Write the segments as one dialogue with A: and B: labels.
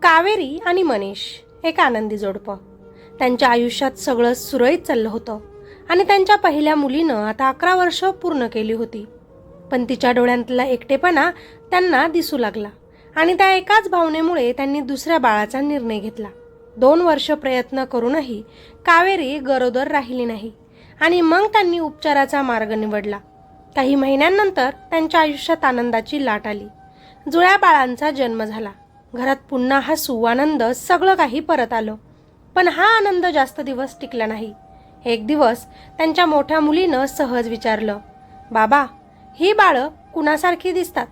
A: कावेरी आणि मनीष एक आनंदी जोडपं. त्यांच्या आयुष्यात सगळं सुरळीत चाललं होतं आणि त्यांच्या पहिल्या मुलीनं आता 11 वर्ष पूर्ण केली होती. पण तिच्या डोळ्यांतला एकटेपणा त्यांना दिसू लागला आणि त्या एकाच भावनेमुळे त्यांनी दुसऱ्या बाळाचा निर्णय घेतला. 2 वर्ष प्रयत्न करूनही कावेरी गरोदर राहिली नाही आणि मग त्यांनी उपचाराचा मार्ग निवडला. काही महिन्यांनंतर त्यांच्या आयुष्यात आनंदाची लाट आली. जुळ्या बाळांचा जन्म झाला. घरात पुन्हा हसू, आनंद, सगळं काही परत आलं. पण हा आनंद जास्त दिवस टिकला नाही. एक दिवस त्यांच्या मोठ्या मुलीनं सहज विचारलं, बाबा, ही बाळं कुणासारखी दिसतात?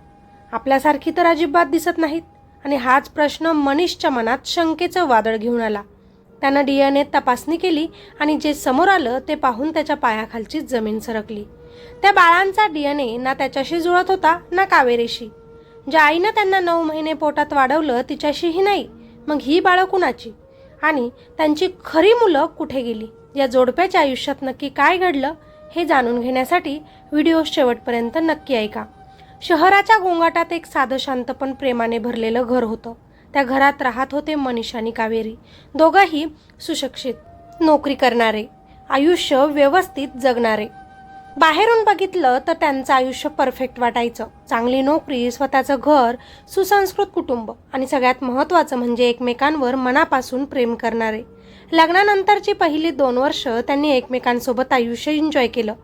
A: आपल्यासारखी तर अजिबात दिसत नाहीत. आणि हाच प्रश्न मनीषच्या मनात शंकेचं वादळ घेऊन आला. त्यानं DNA तपासणी केली आणि जे समोर आलं ते पाहून त्याच्या पायाखालची जमीन सरकली. त्या बाळांचा DNA ना त्याच्याशी जुळत होता ना कावेरीशी. ज्या आईनं त्यांना 9 महिने पोटात वाढवलं तिच्याशीही नाही. मग ही बाळं कुणाची? आणि त्यांची खरी मुलं कुठे गेली? या जोडप्याच्या आयुष्यात नक्की काय घडलं हे जाणून घेण्यासाठी व्हिडिओ शेवटपर्यंत नक्की ऐका. शहराच्या गोंगाटात एक साधं शांत पण प्रेमाने भरलेलं घर होतं. त्या घरात राहत होते मनीष आणि कावेरी. दोघंही सुशिक्षित, नोकरी करणारे, आयुष्य व्यवस्थित जगणारे. बाहेरून बघितलं तर त्यांचं आयुष्य परफेक्ट वाटायचं. चांगली नोकरी, स्वतःचं घर, सुसंस्कृत कुटुंब आणि सगळ्यात महत्त्वाचं म्हणजे एकमेकांवर मनापासून प्रेम करणारे. लग्नानंतरची पहिली 2 वर्ष त्यांनी एकमेकांसोबत आयुष्य एन्जॉय केलं.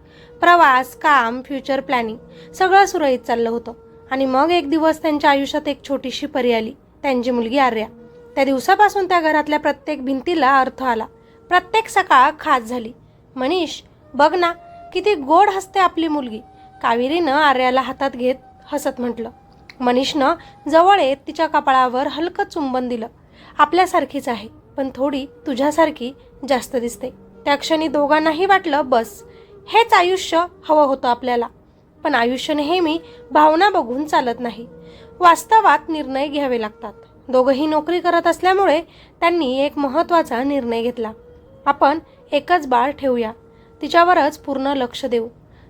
A: प्रवास, काम, फ्युचर प्लॅनिंग सगळं सुरळीत चाललं होतं. आणि मग एक दिवस त्यांच्या आयुष्यात एक छोटीशी परी आली, त्यांची मुलगी आर्या. त्या दिवसापासून त्या घरातल्या प्रत्येक भिंतीला अर्थ आला. प्रत्येक सकाळ खास झाली. मनीष, बघ ना, किती गोड हसते आपली मुलगी, कावेरीनं आर्याला हातात घेत हसत म्हटलं. मनीषनं जवळ येत तिच्या कपाळावर हलकं चुंबन दिलं. आपल्यासारखीच आहे, पण थोडी तुझ्यासारखी जास्त दिसते. त्या क्षणी दोघांनाही वाटलं, बस, हेच आयुष्य हवं होतं आपल्याला. पण आयुष्य नेहमी भावना बघून चालत नाही. वास्तवात निर्णय घ्यावे लागतात. दोघंही नोकरी करत असल्यामुळे त्यांनी एक महत्त्वाचा निर्णय घेतला. आपण एकच बाळ ठेवूया, तिच्यावरच पूर्ण लक्ष देऊ,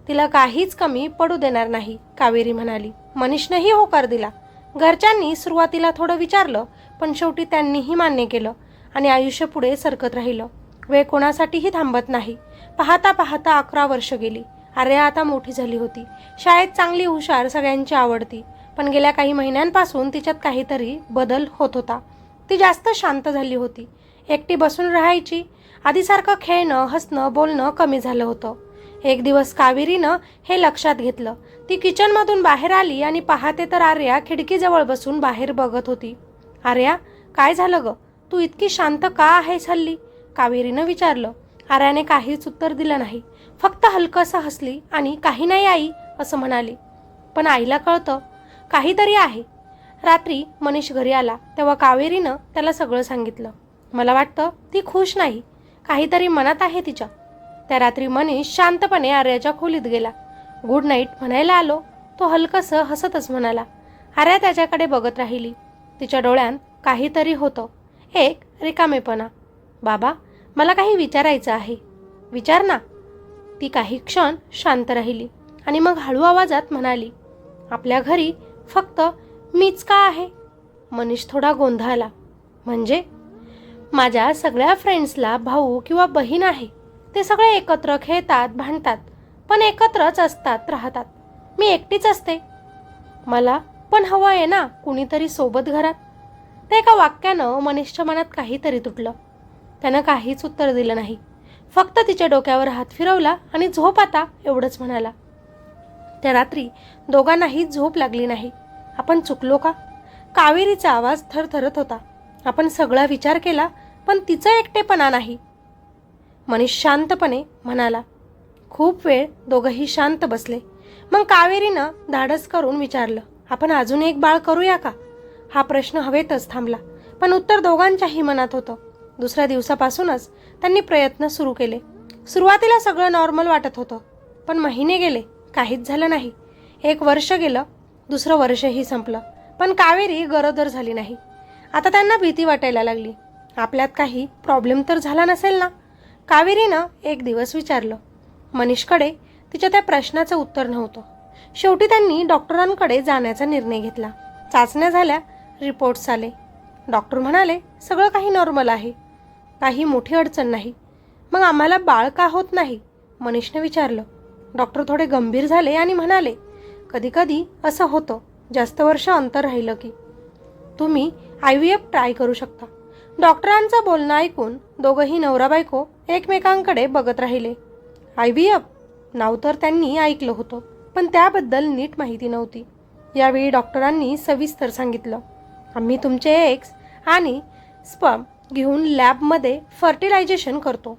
A: तिला काहीच कमी पडू देणार नाही, कावेरी म्हणाली. मनीषनेही होकार दिला. घरच्यांनी सुरुवातीला थोडं विचारलं, पण शेवटी त्यांनीही मान्य केलं आणि आयुष्य पुढे सरकत राहिलं. वेळ कोणासाठीही थांबत नाही. पाहता पाहता 11 वर्ष गेली. आर्या आता मोठी झाली होती. शाळेत चांगली, हुशार, सगळ्यांची आवडती. पण गेल्या काही महिन्यांपासून तिच्यात काहीतरी बदल होत होता. ती जास्त शांत झाली होती. एकटी बसून राहायची. आधीसारखं खेळणं, हसणं, बोलणं कमी झालं होतं. एक दिवस कावेरीनं हे लक्षात घेतलं. ती किचनमधून बाहेर आली आणि पाहते तर आर्या खिडकीजवळ बसून बाहेर बघत होती. आर्या, काय झालं ग? तू इतकी शांत का आहेस हल्ली? कावेरीनं विचारलं. आर्याने काहीच उत्तर दिलं नाही. फक्त हलकंसं हसली आणि काही नाही आई असं म्हणाली. पण आईला कळतं काहीतरी आहे. रात्री मनीष घरी आला तेव्हा कावेरीनं त्याला सगळं सांगितलं. मला वाटतं ती खुश नाही, काहीतरी मनात आहे तिच्या. त्या रात्री मनीष शांतपणे आर्याच्या खोलीत गेला. गुड नाईट म्हणायला आलो. तो हलकंसं हसतच म्हणाला. आर्या त्याच्याकडे बघत राहिली. तिच्या डोळ्यात काहीतरी होतं, एक रिकामेपणा. बाबा, मला काही विचारायचं आहे. विचार ना. ती काही क्षण शांत राहिली आणि मग हळू आवाजात म्हणाली, आपल्या घरी फक्त मीच का आहे? मनीष थोडा गोंधळला. म्हणजे? माझ्या सगळ्या फ्रेंड्सला भाऊ किंवा बहीण आहे. ते सगळे एकत्र खेळतात, भांडतात, पण एकत्रच असतात, राहतात. मी एकटीच असते. मला पण हवं आहे ना कुणीतरी सोबत घरात. त्या एका वाक्यानं मनीषच्या मनात काहीतरी तुटलं. त्यानं काहीच उत्तर दिलं नाही. फक्त तिच्या डोक्यावर हात फिरवला आणि झोप आता, एवढंच म्हणाला. त्या रात्री दोघांनाही झोप लागली नाही. आपण चुकलो का? कावेरीचा आवाज थरथरत होता. आपण सगळा विचार केला, पण तिचं एकटेपणा नाही. मनीष शांतपणे म्हणाला. खूप वेळ दोघंही शांत बसले. मग कावेरीनं धाडस करून विचारलं, आपण अजून एक बाळ करूया का? हा प्रश्न हवेतच थांबला, पण उत्तर दोघांच्याही मनात होतं. दुसऱ्या दिवसापासूनच त्यांनी प्रयत्न सुरू केले. सुरुवातीला सगळं नॉर्मल वाटत होतं, पण महिने गेले, काहीच झालं नाही. 1 वर्ष गेलं, दुसरं वर्षही संपलं, पण कावेरी गरोदर झाली नाही. आता त्यांना भीती वाटायला लागली. आपल्यात काही प्रॉब्लेम तर झाला नसेल ना? कावेरीनं एक दिवस विचारलं. मनीषकडे तिच्या त्या प्रश्नाचं उत्तर नव्हतं. शेवटी त्यांनी डॉक्टरांकडे जाण्याचा निर्णय घेतला. चाचण्या झाल्या, रिपोर्ट्स आले. डॉक्टर म्हणाले, सगळं काही नॉर्मल आहे, काही मोठी अडचण नाही. मग आम्हाला बाळ का होत नाही? मनीषने विचारलं. डॉक्टर थोडे गंभीर झाले आणि म्हणाले, कधी कधी असं होतं, जास्त वर्ष अंतर राहिलं की. तुम्ही IVF ट्राय करू शकता. डॉक्टरांचं बोलणं ऐकून दोघंही नवरा बायको एकमेकांकडे बघत राहिले. IVF नाव तर त्यांनी ऐकलं होतं, पण त्याबद्दल नीट माहिती नव्हती. यावेळी डॉक्टरांनी सविस्तर सांगितलं, आम्ही तुमचे एग्स आणि स्पर्म घेऊन लॅबमध्ये फर्टिलायझेशन करतो.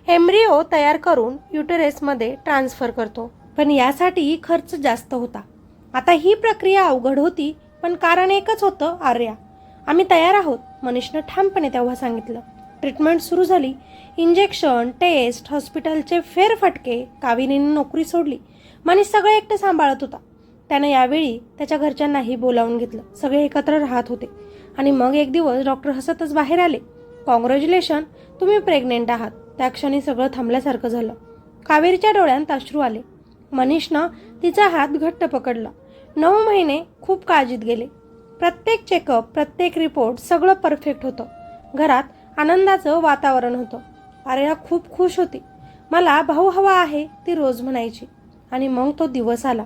A: एम्ब्रिओ तयार करून युटेरसमध्ये ट्रान्सफर करतो. पण यासाठी खर्च जास्त होता. आता ही प्रक्रिया अवघड होती, पण कारण एकच होतं, आर्या. आम्ही तयार आहोत, मनीषनं ठामपणे तेव्हा सांगितलं. ट्रीटमेंट सुरू झाली. इंजेक्शन, टेस्ट, हॉस्पिटलचे फेरफटके. कावेरीने नोकरी सोडली. मनीष सगळं एकटं सांभाळत होता. त्यानं यावेळी त्याच्या घरच्यांनाही बोलावून घेतलं. सगळे एकत्र राहत होते. आणि मग एक दिवस डॉक्टर हसतच बाहेर आले. कॉंग्रॅच्युलेशन, तुम्ही प्रेग्नेंट आहात. त्या क्षणी सगळं थांबल्यासारखं झालं. कावेरीच्या डोळ्यात अश्रू आले. मनीषनं तिचा हात घट्ट पकडला. 9 महिने खूप काळजीत गेले. प्रत्येक चेकअप, प्रत्येक रिपोर्ट, सगळं परफेक्ट होतं. घरात आनंदाचं वातावरण होतं. आर्या खूप खुश होती. मला भाऊ हवा आहे, ती रोज म्हणायची. आणि मग तो दिवस आला.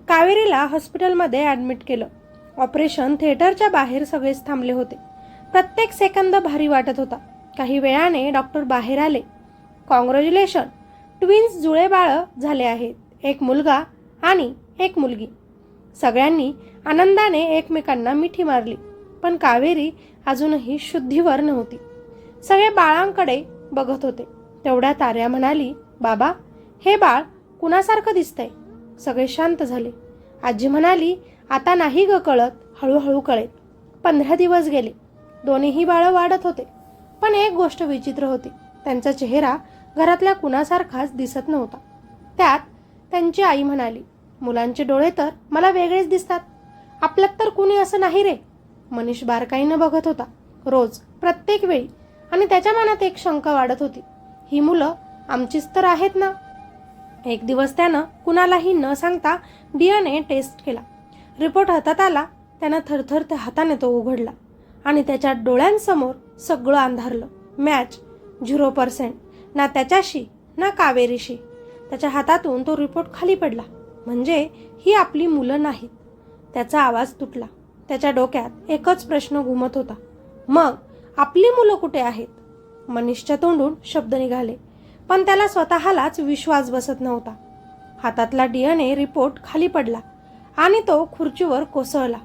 A: कावेरीला हॉस्पिटलमध्ये ॲडमिट केलं. ऑपरेशन थिएटरच्या बाहेर सगळेच थांबले होते. प्रत्येक सेकंद भारी वाटत होता. काही वेळाने डॉक्टर बाहेर आले. कॉंग्रॅच्युलेशन, ट्विन्स जुळे बाळं झाले आहेत, एक मुलगा आणि एक मुलगी. सगळ्यांनी आनंदाने एकमेकांना मिठी मारली. पण कावेरी अजूनही शुद्धीवर नव्हती. सगळे बाळांकडे बघत होते. तेवढ्यात आर्या म्हणाली, बाबा, हे बाळ कुणासारखं दिसतंय? सगळे शांत झाले. आजी म्हणाली, आता नाही ग कळत, हळूहळू कळेल. 15 दिवस गेले. दोन्हीही बाळं वाढत होते. पण एक गोष्ट विचित्र होती, त्यांचा चेहरा घरातल्या कुणासारखाच दिसत नव्हता. त्यात त्यांची आई म्हणाली, मुलांचे डोळे तर मला वेगळेच दिसतात, आपल्यात तर कुणी असं नाही रे. मनीष बारकाईनं बघत होता, रोज, प्रत्येक वेळी. आणि त्याच्या मनात एक शंका वाढत होती, ही मुलं आमचीच तर आहेत ना. एक दिवस त्यानं कुणालाही न सांगता DNA टेस्ट केला. रिपोर्ट हातात आला. त्यानं थरथर हाताने तो उघडला आणि त्याच्या डोळ्यांसमोर सगळं अंधारलं. मॅच 0%, ना त्याच्याशी ना कावेरीशी. त्याच्या हातातून तो रिपोर्ट खाली पडला. म्हणजे ही आपली मुलं नाहीत. त्याचा आवाज तुटला. त्याच्या डोक्यात एकच प्रश्न घुमत होता, मग आपली मुलं कुठे आहेत? मनीषच्या तोंडून शब्द निघाले, पण त्याला स्वतःलाच विश्वास बसत नव्हता. हातातला DNA रिपोर्ट खाली पडला आणि तो खुर्चीवर कोसळला.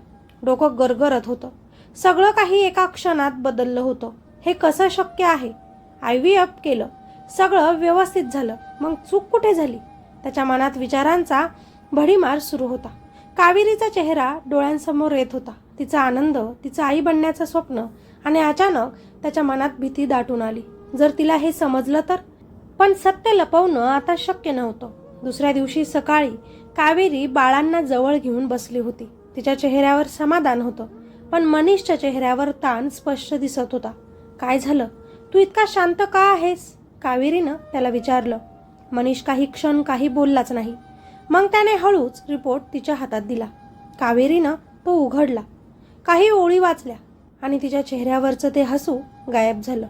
A: डोकं गरगरत होतं. सगळं काही एका क्षणात बदललं होतं. हे कसं शक्य आहे? IVF केलं, सगळं व्यवस्थित झालं, मग चूक कुठे झाली? त्याच्या मनात विचारांचा भडीमार सुरू होता. कावेरीचा चेहरा डोळ्यांसमोर येत होता. तिचा आनंद, तिचं आई बनण्याचं स्वप्न. आणि अचानक त्याच्या मनात भीती दाटून आली, जर तिला हे समजलं तर. पण सत्य लपवणं आता शक्य नव्हतं. दुसऱ्या दिवशी सकाळी कावेरी बाळांना जवळ घेऊन बसली होती. तिच्या चेहऱ्यावर समाधान होतं, पण मनीषच्या चेहऱ्यावर ताण स्पष्ट दिसत होता. काय झालं? तू इतका शांत का आहेस? कावेरीनं त्याला विचारलं. मनीष काही क्षण काही बोललाच नाही. मग त्याने हळूच रिपोर्ट तिच्या हातात दिला. कावेरीनं तो उघडला. काही ओळी वाचल्या आणि तिच्या चेहऱ्यावरचं ते हसू गायब झालं.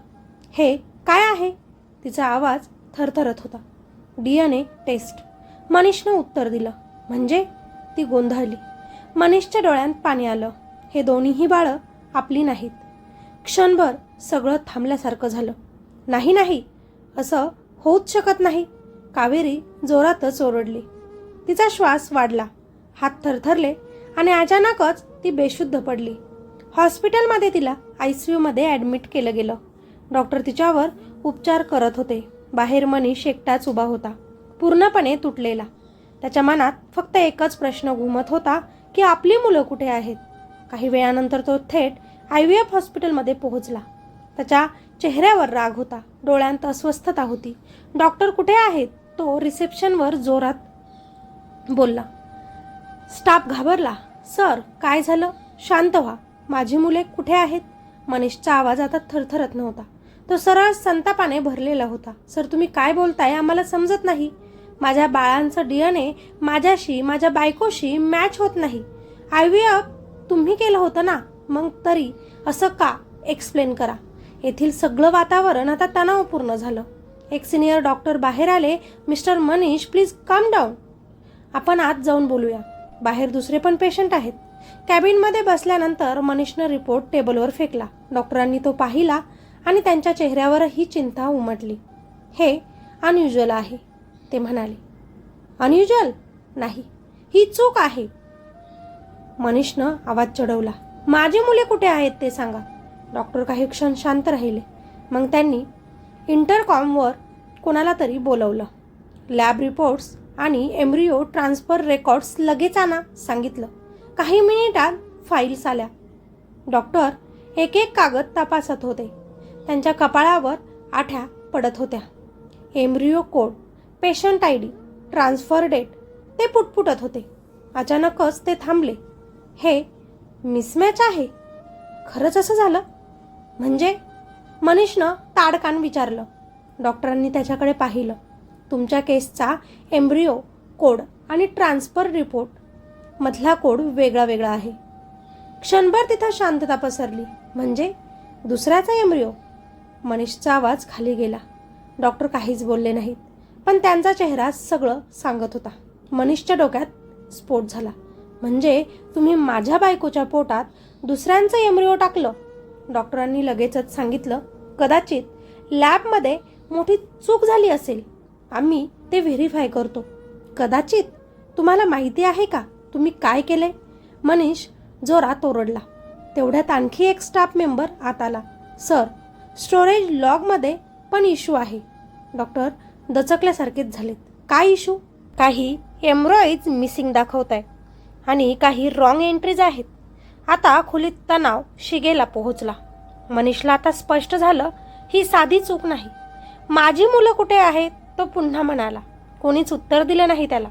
A: हे काय आहे? तिचा आवाज थरथरत होता. DNA टेस्ट, मनीषनं उत्तर दिलं. म्हणजे? ती गोंधळली. मनीषच्या डोळ्यात पाणी आलं. हे दोन्हीही बाळं आपली नाहीत. क्षणभर सगळं थांबल्यासारखं झालं. नाही नाही, असं होऊच शकत नाही. कावेरी जोरातच ओरडली. तिचा श्वास वाढला, हात थरथरले आणि अचानकच ती बेशुद्ध पडली. हॉस्पिटलमध्ये तिला ICUमध्ये ॲडमिट केलं गेलं. डॉक्टर तिच्यावर उपचार करत होते. बाहेर मनीष एकटाच उभा होता, पूर्णपणे तुटलेला. त्याच्या मनात फक्त एकच प्रश्न घुमत होता की आपली मुलं कुठे आहेत? काही वेळानंतर तो थेट IVF हॉस्पिटलमध्ये पोहोचला. त्याच्या चेहऱ्यावर राग होता, डोळ्यांत अस्वस्थता होती. डॉक्टर कुठे आहेत? तो रिसेप्शनवर जोरात बोलला. स्टाफ घाबरला. सर, काय झालं? शांत व्हा. माझी मुले कुठे आहेत? मनीषचा आवाज आता थरथरत नव्हता. तो सरळ संतापाने भरलेला होता. सर, तुम्ही काय बोलताय? आम्हाला समजत नाही. माझ्या बाळांचं DNA माझ्याशी, माझ्या बायकोशी मॅच होत नाही. IVF तुम्ही केलं होतं ना? मग तरी असं का? एक्सप्लेन करा. येथील सगळं वातावरण आता तणावपूर्ण झालं. एक सिनियर डॉक्टर बाहेर आले. मिस्टर मनीष, प्लीज काम डाऊन. आपण आत जाऊन बोलूया. बाहेर दुसरे पण पेशंट आहेत. कॅबिनमध्ये बसल्यानंतर मनीषनं रिपोर्ट टेबलवर फेकला. डॉक्टरांनी तो पाहिला आणि त्यांच्या चेहऱ्यावरही चिंता उमटली. हे अनयुज्युअल आहे, ते म्हणाले. अनयुज्युअल नाही, ही चूक आहे. मनीषनं आवाज चढवला. माझी मुले कुठे आहेत ते सांगा. डॉक्टर काही क्षण शांत राहिले. मग त्यांनी इंटरकॉमवर कोणाला तरी बोलवलं. लॅब रिपोर्ट्स आणि एम्ब्रिओ ट्रान्सफर रेकॉर्ड्स लगेच आणा सांगितलं. काही मिनिटात फाईल्स आल्या. डॉक्टर एक एक कागद तपासत होते. त्यांच्या कपाळावर आठ्या पडत होत्या. Embryo code, patient ID, transfer date ते पुटपुटत होते. अचानकच ते थांबले. हे मिसमॅच आहे. खरंच असं झालं म्हणजे? मनीषनं ताडकान विचारलं. डॉक्टरांनी त्याच्याकडे पाहिलं. तुमच्या केसचा एम्ब्रिओ कोड आणि ट्रान्सफर रिपोर्ट मधला कोड वेगळा वेगळा आहे. क्षणभर तिथं शांतता पसरली. म्हणजे दुसऱ्याचा एम्ब्रिओ? मनीषचा आवाज खाली गेला. डॉक्टर काहीच बोलले नाहीत, पण त्यांचा चेहरा सगळं सांगत होता. मनीषच्या डोक्यात स्फोट झाला. म्हणजे तुम्ही माझ्या बायकोच्या पोटात दुसऱ्यांचं एम्ब्रिओ टाकलं? डॉक्टरांनी लगेचच सांगितलं, कदाचित लॅबमध्ये मोठी चूक झाली असेल. आम्ही ते व्हेरीफाय करतो. कदाचित? तुम्हाला माहिती आहे का तुम्ही काय केले? मनीष जोरात ओरडला. तेवढ्यात आणखी एक स्टाफ मेंबर आत आला. सर, स्टोरेज लॉगमध्ये पण इश्यू आहे. डॉक्टर दचकल्यासारखेच झालेत. काय इश्यू? काही एम्ब्रॉईज मिसिंग दाखवत आहे आणि काही रॉंग एंट्रीज आहेत. आता खोलीत तणाव शिगेला पोहोचला. मनीषला आता स्पष्ट झालं, ही साधी चूक नाही. माझी मुलं कुठे आहेत? तो पुन्हा म्हणाला. कोणीच उत्तर दिलं नाही त्याला.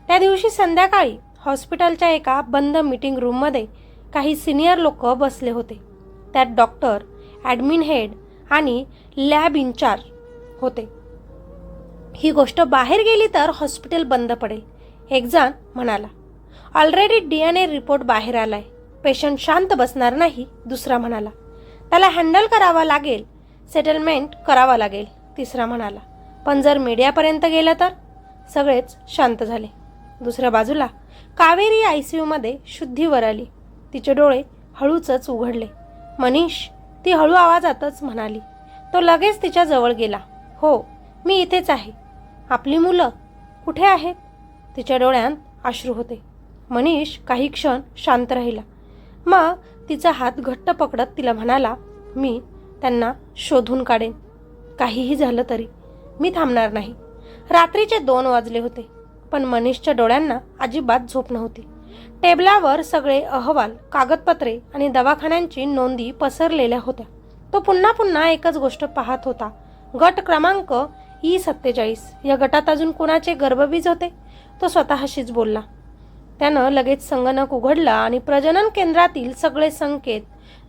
A: त्या दिवशी संध्याकाळी हॉस्पिटलच्या एका बंद मीटिंग रूममध्ये काही सिनियर लोक बसले होते. त्यात डॉक्टर, ॲडमिन हेड आणि लॅब इन्चार्ज होते. ही गोष्ट बाहेर गेली तर हॉस्पिटल बंद पडेल, एक जण म्हणाला. ऑलरेडी DNA रिपोर्ट बाहेर आलाय. पेशंट शांत बसणार नाही, दुसरा म्हणाला. त्याला हँडल करावा लागेल, सेटलमेंट करावा लागेल, तिसरा म्हणाला. पण जर मीडियापर्यंत गेलं तर? सगळेच शांत झाले. दुसऱ्या बाजूला कावेरी ICUमध्ये शुद्धीवर आली. तिचे डोळे हळूच उघडले. मनीष, ती हळू आवाजातच म्हणाली. तो लगेच तिच्या जवळ गेला. हो, मी इथेच आहे. आपली मुलं कुठे आहेत? तिच्या डोळ्यात अश्रू होते. मनीष काही क्षण शांत राहिला. मग तिचा हात घट्ट पकडत तिला म्हणाला, मी त्यांना शोधून काढेन. काहीही झालं तरी मी थांबणार नाही. रात्रीचे 2 वाजले होते, पण मनीषच्या डोळ्यांना अजिबात झोप नव्हती. टेबलावर सगळे अहवाल, कागदपत्रे आणि दवाखान्यांची नोंदी पसरलेल्या होत्या. तो पुन्हा पुन्हा एकच गोष्ट पाहत होता. गट क्रमांक E47. या गटात अजून कोणाचे गर्भबीज होते? तो स्वतःशीच बोलला. त्यानं लगेच संगणक उघडला आणि प्रजनन केंद्रातील सगळे संकेत,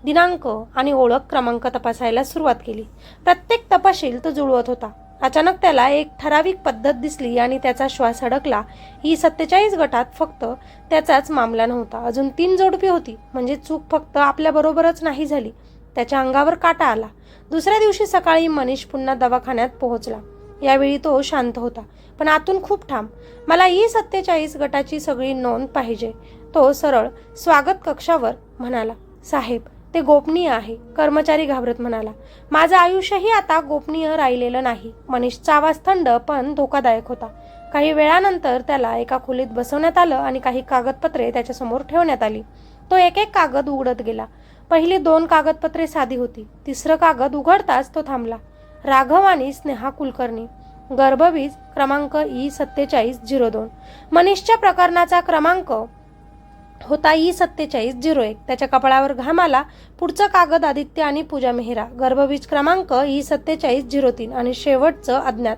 A: दिनांक आणि ओळख क्रमांक तपासायला सुरुवात केली. प्रत्येक तपशील तो जुळवत होता. अचानक त्याला एक ठराविक पद्धत दिसली आणि त्याचा श्वास अडकला. E47 गटात फक्त त्याचाच मामला नव्हता, अजून 3 जोडपी होती. म्हणजे चूक फक्त आपल्याबरोबरच नाही झाली. त्याच्या अंगावर काटा आला. दुसऱ्या दिवशी सकाळी मनीष पुन्हा दवाखान्यात पोहोचला. यावेळी तो शांत होता, पण आतून खूप ठाम. मला E47 गटाची सगळी नोंद पाहिजे. तो सरळ स्वागत कक्षावर म्हणाला. साहेब, ते गोपनीय आहे. कर्मचारी घाबरत म्हणाला. माझं आयुष्यही आता गोपनीय राहिलेलं नाही. मनीषचा आवाज थंड पण धोकादायक होता. काही वेळानंतर त्याला एका खोलीत बसवण्यात आलं आणि काही कागदपत्रे त्याच्यासमोर ठेवण्यात आली. तो एक एक कागद उघडत गेला. पहिली 2 कागदपत्रे साधी होती. तिसरं कागद उघडताच तो थांबला. राघव आणि स्नेहा कुलकर्णी, गर्भबीज क्रमांक E4702. मनीषच्या प्रकरणाचा क्रमांक होता E4701. त्याच्या कपाळावर घाम आला. पुढचं कागद आदित्य आणि पूजा मेहरा, गर्भबीज क्रमांक E4703 आणि शेवटचं अज्ञात.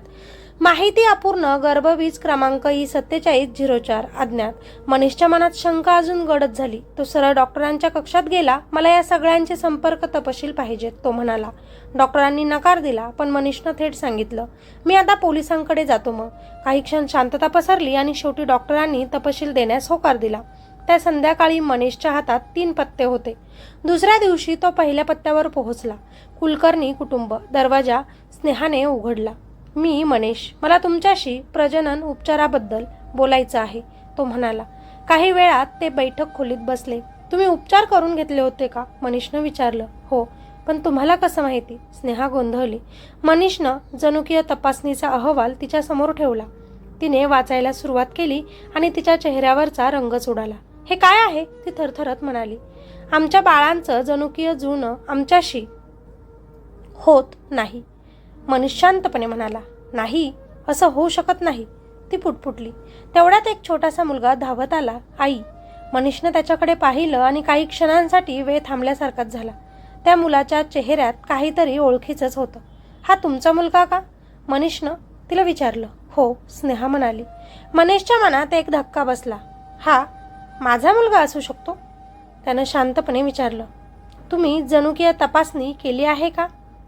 A: माहिती अपूर्ण, गर्भबीज क्रमांक E4704 अज्ञात. मनीषच्या मनात शंका अजून गडद झाली. तो सरळ डॉक्टरांच्या कक्षात गेला. मला या सगळ्यांचे संपर्क तपशील पाहिजेत, तो म्हणाला. डॉक्टरांनी नकार दिला, पण मनीषनं थेट सांगितलं, मी आता पोलिसांकडे जातो. मग काही क्षण शांतता पसरली आणि शेवटी डॉक्टरांनी तपशील देण्यास होकार दिला. त्या संध्याकाळी मनीषच्या हातात 3 पत्ते होते. दुसऱ्या दिवशी तो पहिल्या पत्त्यावर पोहोचला. कुलकर्णी कुटुंब. दरवाजा स्नेहाने उघडला. मी मनीष, मला तुमच्याशी प्रजनन उपचाराबद्दल बोलायचं आहे, तो म्हणाला. काही वेळात ते बैठक खोलीत बसले. तुम्ही उपचार करून घेतले होते का? मनीषनं विचारलं. हो, पण तुम्हाला कसं माहिती? स्नेहा गोंधळली. मनीषनं जनुकीय तपासणीचा अहवाल तिच्यासमोर ठेवला. तिने वाचायला सुरुवात केली आणि तिच्या चेहऱ्यावरचा रंगच उडाला. हे काय आहे? ती थरथरत म्हणाली. आमच्या बाळांचं जनुकीय जुळणं आमच्याशी होत नाही. मनीष शांतपणे म्हणाला. नाही, असं होऊ शकत नाही. ती पुटपुटली. तेवढ्यात एक छोटासा मुलगा धावत आला. आई. मनीषनं त्याच्याकडे पाहिलं आणि काही क्षणांसाठी वेळ थांबल्यासारखाच झाला. त्या मुलाच्या चेहऱ्यात काहीतरी ओळखीचंच होतं. हा तुमचा मुलगा का? मनीषनं तिला विचारलं. हो, स्नेहा म्हणाली. मनीषच्या मनात एक धक्का बसला. हा माझा मुलगा असू शकतो? त्यानं शांतपणे विचारलं. तुम्ही जनुकीय तपासणी केली आहे का?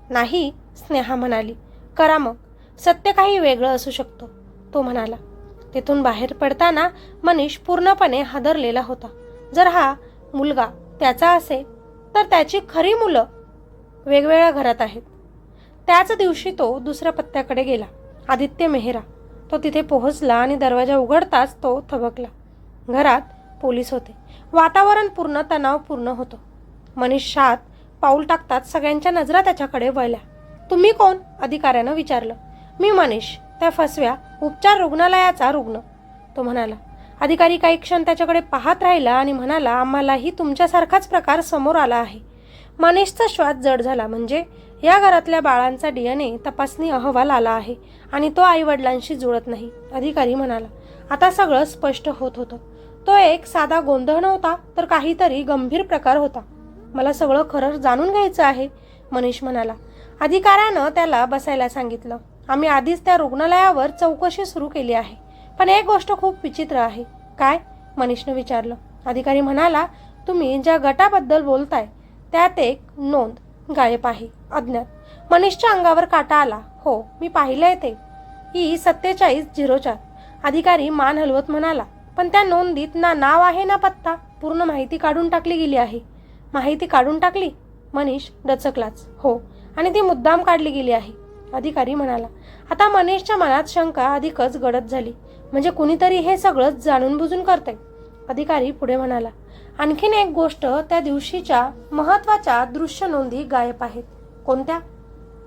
A: नाही, स्नेहा म्हणाली. करा मग, सत्य काही वेगळं असू शकतो, तो म्हणाला. तिथून बाहेर पडताना मनीष पूर्णपणे हादरलेला होता. जर हा मुलगा त्याचा असेल तर त्याची खरी मुलं वेगवेगळ्या घरात आहेत. त्याच दिवशी तो दुसऱ्या पत्त्याकडे गेला. आदित्य मेहरा. तो तिथे पोहोचला आणि दरवाजा उघडताच तो थबकला. घरात पोलीस होते. वातावरण पूर्ण तणावपूर्ण होतं. मनीष आत पाऊल टाकताच सगळ्यांच्या नजरा त्याच्याकडे वळल्या. तुम्ही कोण? अधिकाऱ्यानं विचारलं. मी मनीष, त्या फसव्या उपचार रुग्णालयाचा रुग्ण, तो म्हणाला. अधिकारी काही क्षण त्याच्याकडे पाहत राहिला आणि म्हणाला. आम्हालाही तुमच्यासारखाच प्रकार समोर आला आहे. मनीषचा श्वास जड झाला. म्हणजे या घरातल्या बाळांचा DNA तपासणी अहवाल आला आहे आणि तो आईवडिलांशी जुळत नाही, अधिकारी म्हणाला. आता सगळं स्पष्ट होत होतं. तो एक साधा गोंधळ नव्हता, तर काहीतरी गंभीर प्रकार होता. मला सगळं खरं जाणून घ्यायचं आहे, मनीष म्हणाला. अधिकाऱ्यानं त्याला बसायला सांगितलं. आम्ही आधीच त्या रुग्णालयावर चौकशी सुरू केली आहे, पण एक गोष्ट खूप विचित्र आहे. काय? मनीषनं विचारलं. अधिकारी म्हणाला. तुम्ही ज्या गटाबद्दल बोलताय त्यात एक नोंद गायब आहे, अज्ञात. मनीषच्या अंगावर काटा आला. हो, मी पाहिलंय ते. ही 4704. अधिकारी मान हलवत म्हणाला. पण त्या नोंदीत ना नाव आहे ना पत्ता. पूर्ण माहिती काढून टाकली गेली आहे. माहिती काढून टाकली? मनीष डचकलाच. हो, आणि ती मुद्दाम काढली गेली आहे, अधिकारी म्हणाला. आता मनीषच्या मनात शंका अधिकच गडद झाली. म्हणजे कुणीतरी हे सगळं जाणून बुजून करतंय, अधिकारी पुढे म्हणाला. आणखीन एक गोष्ट, त्या दिवशीच्या महत्त्वाच्या दृश्य नोंदी गायब आहेत. कोणत्या?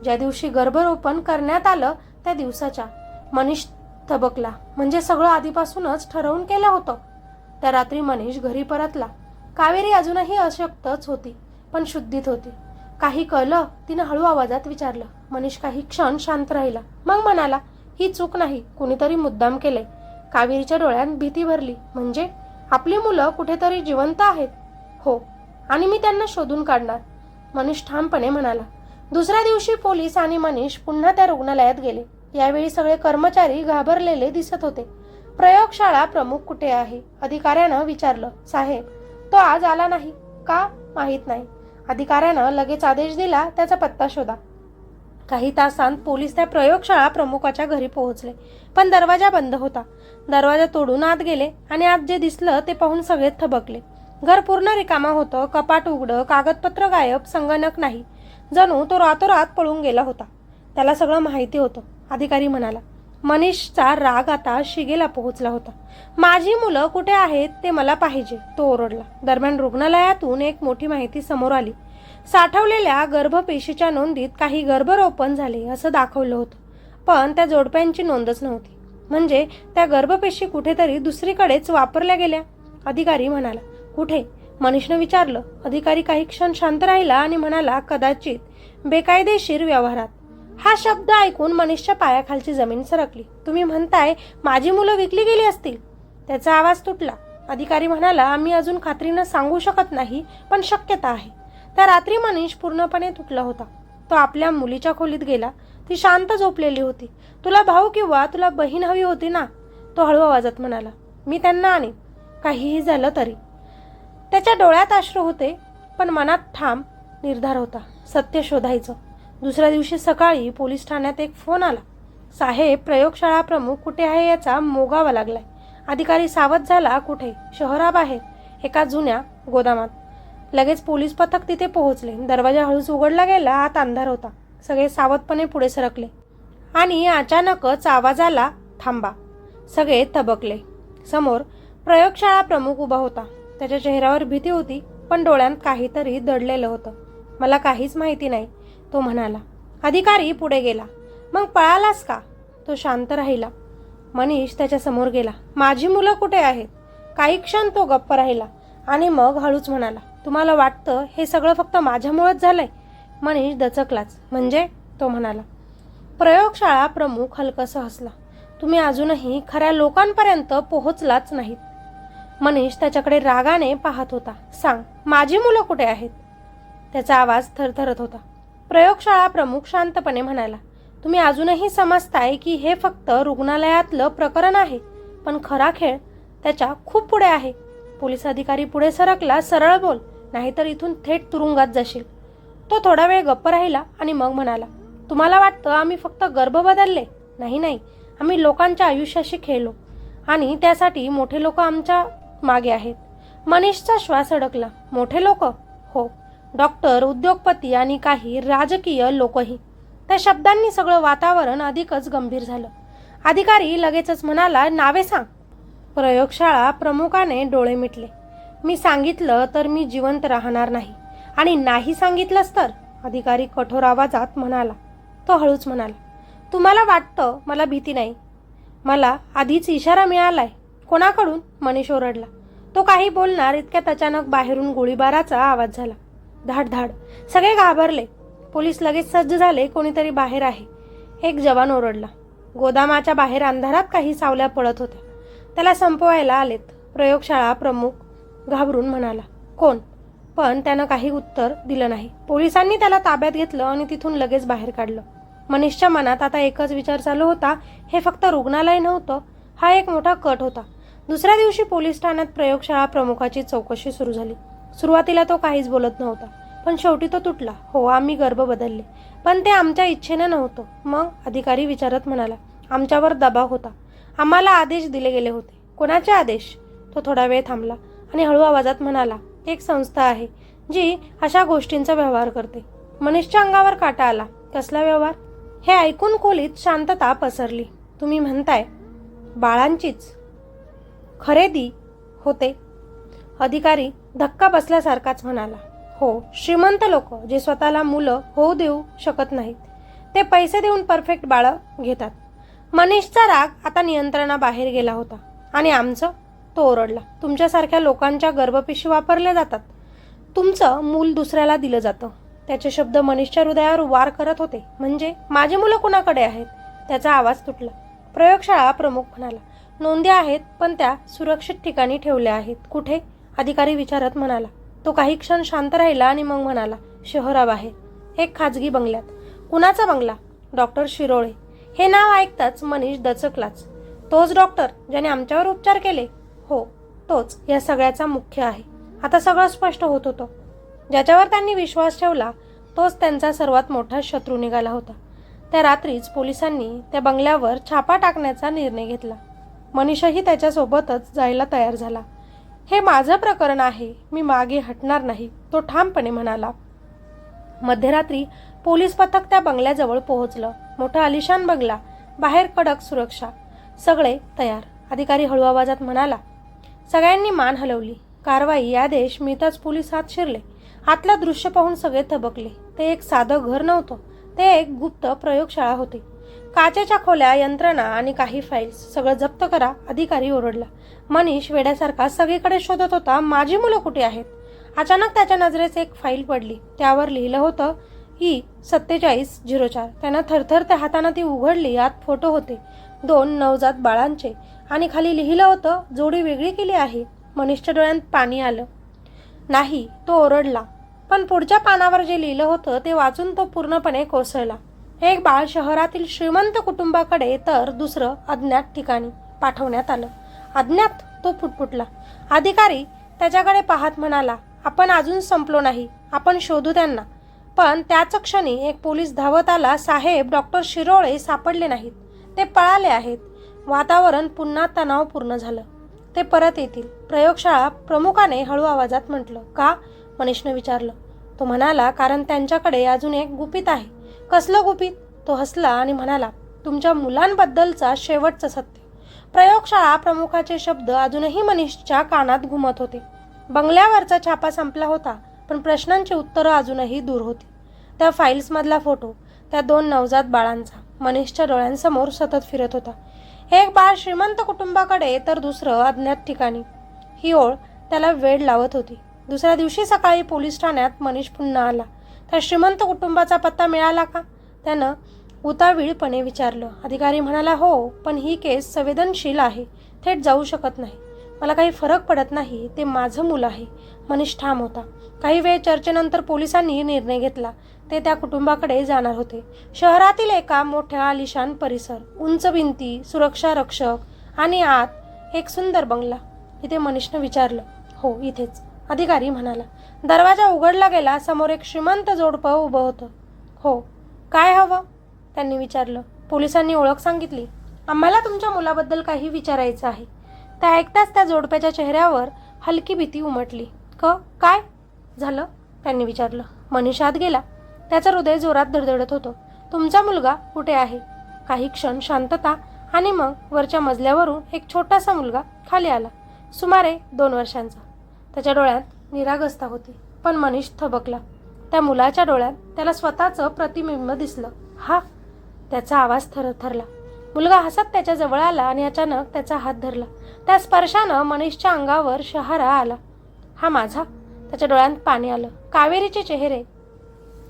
A: ज्या दिवशी गर्भरोपण करण्यात आलं त्या दिवसाच्या. मनीष थबकला. म्हणजे सगळं आधीपासूनच ठरवून केलं होतं. त्या रात्री मनीष घरी परतला. कावेरी अजूनही अशक्तच होती, पण शुद्धीत होती. काही कळलं? तिनं हळू आवाजात विचारलं. मनीष काही क्षण शांत राहिला. मग म्हणाला. ही चूक नाही, कुणीतरी मुद्दाम केलंय. कावेरीच्या डोळ्यात भीती भरली. म्हणजे आपली मुलं कुठेतरी जिवंत आहेत? हो, आणि मी त्यांना शोधून काढणार, मनीष ठामपणे म्हणाला. दुसऱ्या दिवशी पोलीस आणि मनीष पुन्हा त्या रुग्णालयात गेले. यावेळी सगळे कर्मचारी घाबरलेले दिसत होते. प्रयोगशाळा प्रमुख कुठे आहे? अधिकाऱ्यानं विचारलं. साहेब, तो आज आला नाही. का? माहीत नाही. अधिकाऱ्यानं लगेच आदेश दिला, त्याचा पत्ता शोधा. काही तासांत पोलीस त्या प्रयोगशाळा प्रमुखाच्या घरी पोहोचले, पण दरवाजा बंद होता. दरवाजा तोडून आत गेले आणि आत जे दिसलं ते पाहून सगळे थबकले. घर पूर्ण रिकामा होतं. कपाट उघडं, कागदपत्र गायब, संगणक नाही. जणू तो रातोरात पळून गेला होता. त्याला सगळं माहिती होतं, अधिकारी म्हणाला. मनीषचा राग आता शिगेला पोहोचला होता. माझी मुलं कुठे आहेत ते मला पाहिजे, तो ओरडला. दरम्यान रुग्णालयातून एक मोठी माहिती समोर आली. साठवलेल्या गर्भपेशीच्या नोंदीत काही गर्भरोपण झाले असं दाखवलं होतं, पण त्या जोडप्यांची नोंदच नव्हती. म्हणजे त्या गर्भपेशी कुठेतरी दुसरीकडेच वापरल्या गेल्या, अधिकारी म्हणाला. कुठे? मनीषनं विचारलं. अधिकारी काही क्षण शांत राहिला आणि म्हणाला. कदाचित बेकायदेशीर व्यवहारात. हा शब्द ऐकून मनीषच्या पायाखालची जमीन सरकली. तुम्ही म्हणताय माझी मुलं विकली गेली असतील? त्याचा आवाज तुटला. अधिकारी म्हणाला. आम्ही अजून खात्रीनं सांगू शकत नाही, पण शक्यता आहे. त्या रात्री मनीष पूर्णपणे तुटला होता. तो आपल्या मुलीच्या खोलीत गेला. ती शांत झोपलेली होती. तुला भाऊ किंवा तुला बहीण हवी होती ना, तो हळू आवाजात म्हणाला. मी त्यांना आणीन, काहीही झालं तरी. त्याच्या डोळ्यात अश्रू होते, पण मनात ठाम निर्धार होता. सत्य शोधायचं. दुसऱ्या दिवशी सकाळी पोलीस ठाण्यात एक फोन आला. साहेब, प्रयोगशाळा प्रमुख कुठे आहे याचा मोगावा लागलाय. अधिकारी सावध झाला. कुठे? शहराबाहेर. एका जुन्या गोदामात. लगेच पोलीस पथक तिथे पोहोचले. दरवाजा हळूच उघडला गेला. आत अंधार होता. सगळे सावधपणे पुढे सरकले आणि अचानकच आवाज आला, थांबा. सगळे थबकले. समोर प्रयोगशाळा प्रमुख उभा होता. त्याच्या चेहऱ्यावर भीती होती, पण डोळ्यांत काहीतरी दडलेलं होतं. मला काहीच माहिती नाही, तो म्हणाला. अधिकारी पुढे गेला. मग पळालास का? तो शांत राहिला. मनीष त्याच्या समोर गेला. माझी मुलं कुठे आहेत? काही क्षण तो गप्प राहिला आणि मग हळूच म्हणाला, तुम्हाला वाटतं हे सगळं फक्त माझ्यामुळेच झालंय? मनीष दचकलाच. म्हणजे? तो म्हणाला. प्रयोगशाळा प्रमुख हलकसा हसला. तुम्ही अजूनही खऱ्या लोकांपर्यंत पोहोचलाच नाहीत. मनीष त्याच्याकडे रागाने पाहत होता. सांग, माझी मुलं कुठे आहेत? त्याचा आवाज थरथरत होता. प्रयोगशाळा प्रमुख शांतपणे म्हणाला, तुम्ही अजूनही समजताय की हे फक्त रुग्णालयातलं प्रकरण आहे, पण खरा खेळ त्याच्या खूप पुढे आहे. पोलीस अधिकारी पुढे सरकला. सरळ बोल, नाहीतर इथून थेट तुरुंगात जाशील. तो थोडा वेळ गप्प राहिला आणि मग म्हणाला, तुम्हाला वाटतं आम्ही फक्त गर्भ बदलले? नाही नाही, आम्ही लोकांच्या आयुष्याशी खेळलो आणि त्यासाठी मोठे लोक आमच्या मागे आहेत. मनीषचा श्वास अडकला. मोठे लोक? हो, डॉक्टर, उद्योगपती आणि काही राजकीय लोकही. त्या शब्दांनी सगळं वातावरण अधिकच गंभीर झालं. अधिकारी लगेचच म्हणाला, नावे सांग. प्रयोगशाळा प्रमुखाने डोळे मिटले. मी सांगितलं तर मी जिवंत राहणार नाही, आणि नाही सांगितलंस तर? अधिकारी कठोर आवाजात म्हणाला. तो हळूच म्हणाला, तुम्हाला वाटतं मला भीती नाही? मला आधीच इशारा मिळालाय. कोणाकडून? मनीष ओरडला. तो काही बोलणार इतक्यात अचानक बाहेरून गोळीबाराचा आवाज झाला. धाड धाड. सगळे घाबरले. पोलीस लगेच सज्ज झाले. कोणीतरी बाहेर आहे, एक जवान ओरडला. गोदामाच्या बाहेर अंधारात काही सावल्या पडत होत्या. त्याला संपवायला आलेत. प्रयोगशाळा प्रमुख घाबरून म्हणाला, कोण? पण त्यानं काही उत्तर दिलं नाही. पोलिसांनी त्याला ताब्यात घेतलं आणि तिथून लगेच बाहेर काढलं. मनीषच्या मनात आता एकच विचार चालू होता, हे फक्त रुग्णालय नव्हतं, हा एक मोठा कट होता. दुसऱ्या दिवशी पोलीस ठाण्यात प्रयोगशाळा प्रमुखाची चौकशी सुरू झाली. सुरुवातीला तो काहीच बोलत नव्हता, पण शेवटी तो तुटला. हो, आम्ही गर्भ बदलले, पण ते आमच्या इच्छेनं नव्हतं. मग? अधिकारी विचारत म्हणाला. आमच्यावर दबाव होता. आम्हाला आदेश दिले गेले होते. कोणाचे आदेश? तो थोडा वेळ थांबला आणि हळू आवाजात म्हणाला, एक संस्था आहे जी अशा गोष्टींचा व्यवहार करते. मनीषच्या अंगावर काटा आला. कसला व्यवहार? हे ऐकून खोलीत शांतता पसरली. तुम्ही म्हणताय बाळांचीच खरेदी होते? अधिकारी धक्का बसल्यासारखाच म्हणाला. हो, श्रीमंत लोक जे स्वतःला मुलं होऊ देऊ शकत नाहीत, ते पैसे देऊन परफेक्ट बाळं घेतात. मनीषचा राग आता नियंत्रणाबाहेर गेला होता. आणि आमचं? तो ओरडला. तुमच्यासारख्या लोकांच्या गर्भपिशवी वापरल्या जातात. तुमचं मूल दुसऱ्याला दिलं जातं. त्याचे शब्द मनीषच्या हृदयावर वार करत होते. म्हणजे माझी मुलं कुणाकडे आहेत? त्याचा आवाज तुटला. प्रयोगशाळा प्रमुख म्हणाला, नोंदी आहेत, पण त्या सुरक्षित ठिकाणी ठेवल्या आहेत. कुठे? अधिकारी विचारत म्हणाला. तो काही क्षण शांत राहिला आणि मग म्हणाला, शहराबाहेर, एक खाजगी बंगल्यात. कुणाचा बंगला? डॉक्टर शिरोळे. हे नाव ऐकताच मनीष दचकलाच. तोच डॉक्टर ज्याने आमच्यावर उपचार केले? हो, तोच या सगळ्याचा मुख्य आहे. आता सगळं स्पष्ट होत होतं. ज्याच्यावर त्यांनी विश्वास ठेवला तोच त्यांचा सर्वात मोठा शत्रू निघाला होता. त्या रात्रीच पोलिसांनी त्या बंगल्यावर छापा टाकण्याचा निर्णय घेतला. मनीषही त्याच्यासोबतच जायला तयार झाला. हे माझं प्रकरण आहे, मी मागे हटणार नाही, तो ठामपणे म्हणाला. मध्यरात्री पोलीस पथक त्या बंगल्याजवळ पोहोचलं. मोठा आलिशान बंगला, बाहेर कडक सुरक्षा, सगळे तयार. अधिकारी हळू आवाजात म्हणाला. सगळ्यांनी मान हलवली. कारवाई आदेश मिळताच पोलीस आत शिरले. आतलं दृश्य पाहून सगळे थबकले. ते एक साधं घर नव्हतं, ते एक गुप्त प्रयोगशाळा होती. काचेच्या खोल्या, यंत्रणा आणि काही फाईल्स, सगळं जप्त करा, अधिकारी ओरडला. मनीष वेड्यासारखा सगळीकडे शोधत होता, माझी मुलं कुठे आहेत? अचानक त्याच्या नजरेस एक फाईल पडली. त्यावर लिहिलं होतं E4704. त्यानं थरथरत्या हाताने ती उघडली. आत फोटो होते, 2 नवजात बाळांचे, आणि खाली लिहिलं होतं, जोडी वेगळी केली आहे. मनीषच्या डोळ्यात पाणी आलं. नाही, तो ओरडला. पण पुढच्या पानावर जे लिहिलं होतं ते वाचून तो पूर्णपणे कोसळला. एक बाळ शहरातील श्रीमंत कुटुंबाकडे तर दुसरं अज्ञात ठिकाणी पाठवण्यात आलं. अज्ञात? तो फुटफुटला. अधिकारी त्याच्याकडे पाहत म्हणाला, आपण अजून संपलो नाही, आपण शोधू त्यांना. पण त्याच क्षणी एक पोलीस धावत आला. साहेब, डॉक्टर शिरोळे सापडले नाहीत, ते पळाले आहेत. वातावरण पुन्हा तणावपूर्ण झालं. ते परत येतील. प्रयोगशाळा प्रमुखाने हळू आवाजात म्हटलं. का? मनीषनं विचारलं. तो म्हणाला, कारण त्यांच्याकडे अजून एक गुपित आहे. कसलं गुपित? तो हसला आणि म्हणाला, तुमच्या मुलांबद्दलचा शेवटचं सत्य. प्रयोगशाळा प्रमुखाचे शब्द अजूनही मनीषच्या कानात घुमत होते. बंगल्यावरचा छापा संपला होता, पण प्रश्नांची उत्तरं अजूनही दूर होती. त्या फाईल्समधला फोटो त्या 2 नवजात बाळांचा मनीषच्या डोळ्यांसमोर सतत फिरत होता. एक बाळ श्रीमंत कुटुंबाकडे तर दुसरं अज्ञात ठिकाणी. ही ओळ त्याला वेड लावत होती. दुसऱ्या दिवशी सकाळी पोलीस ठाण्यात मनीष पुन्हा आला. त्या श्रीमंत कुटुंबाचा पत्ता मिळाला का? त्यानं उतावीळपणे विचारलं. अधिकारी म्हणाला, हो, पण ही केस संवेदनशील आहे. थेट जाऊ शकत नाही. मला काही फरक पडत नाही. ते माझं मूल आहे. मनीष ठाम होता. काही वेळ चर्चेनंतर पोलिसांनी निर्णय घेतला. ते त्या कुटुंबाकडे जाणार होते. शहरातील एका मोठ्या आलिशान परिसर, उंच भिंती, सुरक्षा रक्षक आणि आत एक सुंदर बंगला. इथे मनीषनं विचारलं. हो, इथेच, अधिकारी म्हणाला. दरवाजा उघडला गेला. समोर एक श्रीमंत जोडपं उभं होतं. हो, काय हवं? त्यांनी विचारलं. पोलिसांनी ओळख सांगितली. आम्हाला तुमच्या मुलाबद्दल काही विचारायचं आहे. त्या ऐकताच त्या जोडप्याच्या चेहऱ्यावर हलकी भीती उमटली. काय झालं? त्यांनी विचारलं. मनीष आत गेला. त्याचं हृदय जोरात धडधडत होतं. तुमचा मुलगा कुठे आहे? काही क्षण शांतता आणि मग वरच्या मजल्यावरून एक छोटासा मुलगा खाली आला. सुमारे 2 वर्षांचा. त्याच्या डोळ्यात निरागसता होती. पण मनीष थबकला. त्या मुलाच्या डोळ्यात त्याला स्वतःचं प्रतिबिंब दिसलं. हा? त्याचा आवाज थरथरला. मुलगा हसत त्याच्या जवळ आला आणि अचानक त्याचा हात धरला. त्या स्पर्शानं मनीषच्या अंगावर शहारा आला. हा माझा? त्याच्या डोळ्यात पाणी आलं. कावेरीचे चेहरे,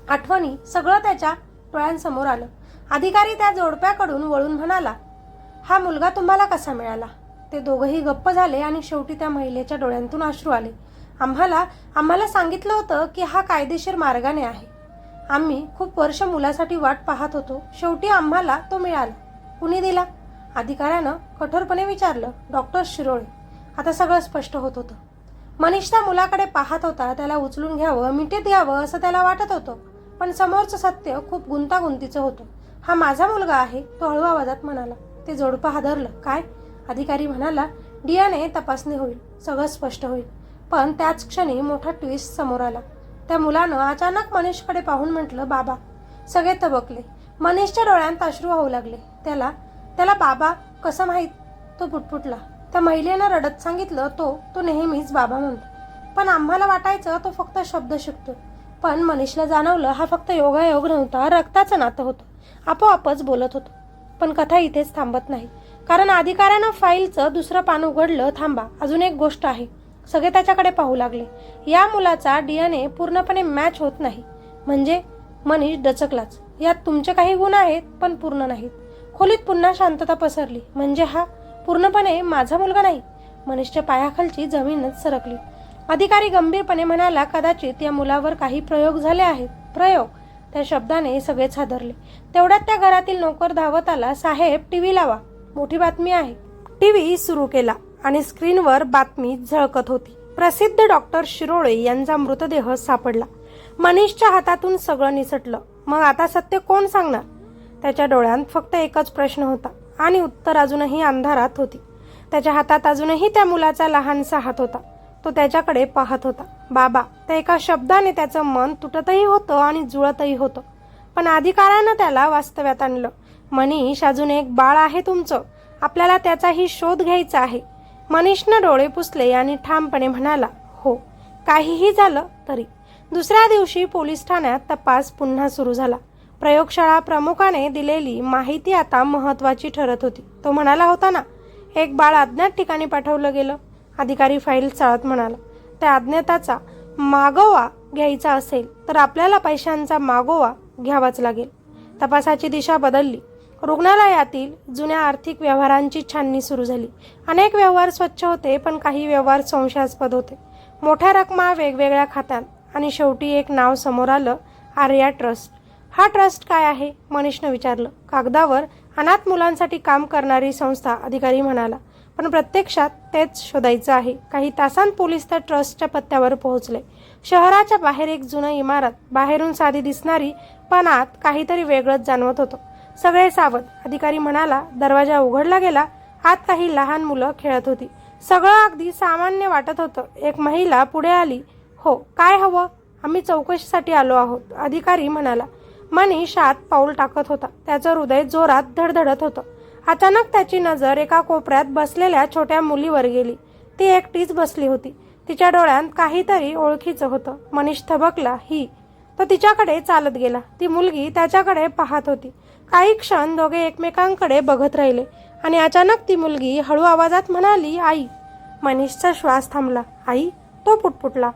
A: आठवणी, सगळं त्याच्या डोळ्यांसमोर आलं. अधिकारी त्या जोडप्याकडून वळून म्हणाला, हा मुलगा तुम्हाला कसा मिळाला? ते दोघंही गप्प झाले आणि शेवटी त्या महिलेच्या डोळ्यांतून अश्रू आले. आम्हाला सांगितलं होतं की हा कायदेशीर मार्गाने आहे. आम्ही खूप वर्ष मुलासाठी वाट पाहत होतो. शेवटी आम्हाला तो मिळाला. कुणी दिला? अधिकाऱ्यानं कठोरपणे विचारलं. डॉक्टर शिरोळे. आता सगळं स्पष्ट होत होतं. मनीष त्या मुलाकडे पाहत होता. त्याला उचलून घ्यावं, मिठीत घ्यावं असं त्याला वाटत होतं. पण समोरचं सत्य खूप गुंतागुंतीचं होतं. हा माझा मुलगा आहे, तो हळू आवाजात म्हणाला. ते जोडपं हादरलं. काय? अधिकारी म्हणाला, DNA तपासणी होईल, सगळं स्पष्ट होईल. पण त्याच क्षणी मोठा ट्विस्ट समोर आला. त्या मुलानं अचानक मनीषकडे पाहून म्हटलं, बाबा. सगळे तबकले. मनीषच्या डोळ्यांत अश्रू होऊ लागले. त्याला बाबा कसं माहीत? तो पुटपुटला. त्या महिलेनं रडत सांगितलं, तो नेहमीच बाबा म्हणतो. पण आम्हाला वाटायचं तो फक्त शब्द शिकतो. पण मनीषला जाणवलं हा फक्त योगायोग नव्हता, रक्ताचं नातं होतं. आपोआपच बोलत होतं. पण कथा इथेच थांबत नाही. कारण अधिकाऱ्यानं फाईलचं दुसरं पान उघडलं. थांबा, अजून एक गोष्ट आहे. सगळे त्याच्याकडे पाहू लागले. या मुलाचा DNA पूर्णपणे मॅच होत नाही. म्हणजे? मनीष दचकलाच. यात तुमचे काही गुण आहेत, पण पूर्ण नाहीत. खोलीत पुन्हा शांतता पसरली. म्हणजे हा पूर्णपणे माझा मुलगा नाही? मनीषच्या पायाखालची जमीनच सरकली. अधिकारी गंभीरपणे म्हणाला, कदाचित या मुलावर काही प्रयोग झाले आहेत. प्रयोग? त्या शब्दाने सगळेच हादरले. तेवढ्यात त्या घरातील नोकर धावत आला. साहेब, टीव्ही लावा, मोठी बातमी आहे. टीव्ही सुरू केला आणि स्क्रीनवर बातमी झळकत होती. प्रसिद्ध डॉक्टर शिरोळे यांचा मृतदेह सापडला. मनीषच्या हातातून सगळं निसटलं. मग आता सत्य कोण सांगणार? त्याच्या डोळ्यात फक्त एकच प्रश्न होता आणि उत्तर अजूनही अंधारात होती. त्याच्या हातात अजूनही त्या मुलाचा लहानसा हात होता. तो त्याच्याकडे पाहत होता. बाबा. त्या एका शब्दाने त्याचं मन तुटतही होतं आणि जुळतही होतं. पण अधिकाऱ्यानं त्याला वास्तव्यात आणलं. मनीष, अजून एक बाळ आहे तुमचं. आपल्याला त्याचाही शोध घ्यायचा आहे. मनीषनं डोळे पुसले आणि ठामपणे म्हणाला, हो, काहीही झालं तरी. दुसऱ्या दिवशी पोलीस ठाण्यात तपास पुन्हा सुरू झाला. प्रयोगशाळा प्रमुखाने दिलेली माहिती आता महत्वाची ठरत होती. तो म्हणाला होता ना, एक बाळ अज्ञात ठिकाणी पाठवलं गेलं. अधिकारी फाईल चाळत म्हणाला, त्या अज्ञाताचा मागोवा घ्यायचा असेल तर आपल्याला पैशांचा मागोवा घ्यावाच लागेल. तपासाची दिशा बदलली. रुग्णालयातील जुन्या आर्थिक व्यवहारांची छाननी सुरू झाली. अनेक व्यवहार स्वच्छ होते, पण काही व्यवहार संशयास्पद होते. मोठ्या रकमा वेगवेगळ्या खात्यात. आणि शेवटी एक नाव समोर आलं, आर्या ट्रस्ट. हा ट्रस्ट काय आहे? मनीषनं विचारलं. कागदावर अनाथ मुलांसाठी काम करणारी संस्था, अधिकारी म्हणाला. पण प्रत्यक्षात तेच शोधायचं आहे. काही तासांत पोलीस त्या ट्रस्टच्या पत्त्यावर पोहोचले. शहराच्या बाहेर एक जुनं इमारत. बाहेरून साधी दिसणारी, पण आत काहीतरी वेगळंच जाणवत होतं. सगळे सावध, अधिकारी म्हणाला. दरवाजा उघडला गेला. आत काही लहान मुलं खेळत होती. सगळं अगदी सामान्य वाटत होतं. एक महिला पुढे आली. हो, काय हवं? आम्ही चौकशीसाठी आलो आहोत, अधिकारी म्हणाला. मनीष आत पाऊल टाकत होता. त्याचं हृदय जोरात धडधडत होतं. अचानक त्याची नजर एका कोपऱ्यात बसलेल्या छोट्या मुलीवर गेली. ती एकटीच बसली होती. तिच्या डोळ्यात काहीतरी ओळखीचं होतं. मनीष थबकला. ही. तो तिच्याकडे चालत गेला. ती मुलगी त्याच्याकडे पाहत होती. काही क्षण दोघे एकमेकांकडे बघत राहिले आणि अचानक ती मुलगी हळू आवाजात म्हणाली, आई. मनीषचा श्वास थांबला. आई? तो पुटपुटला.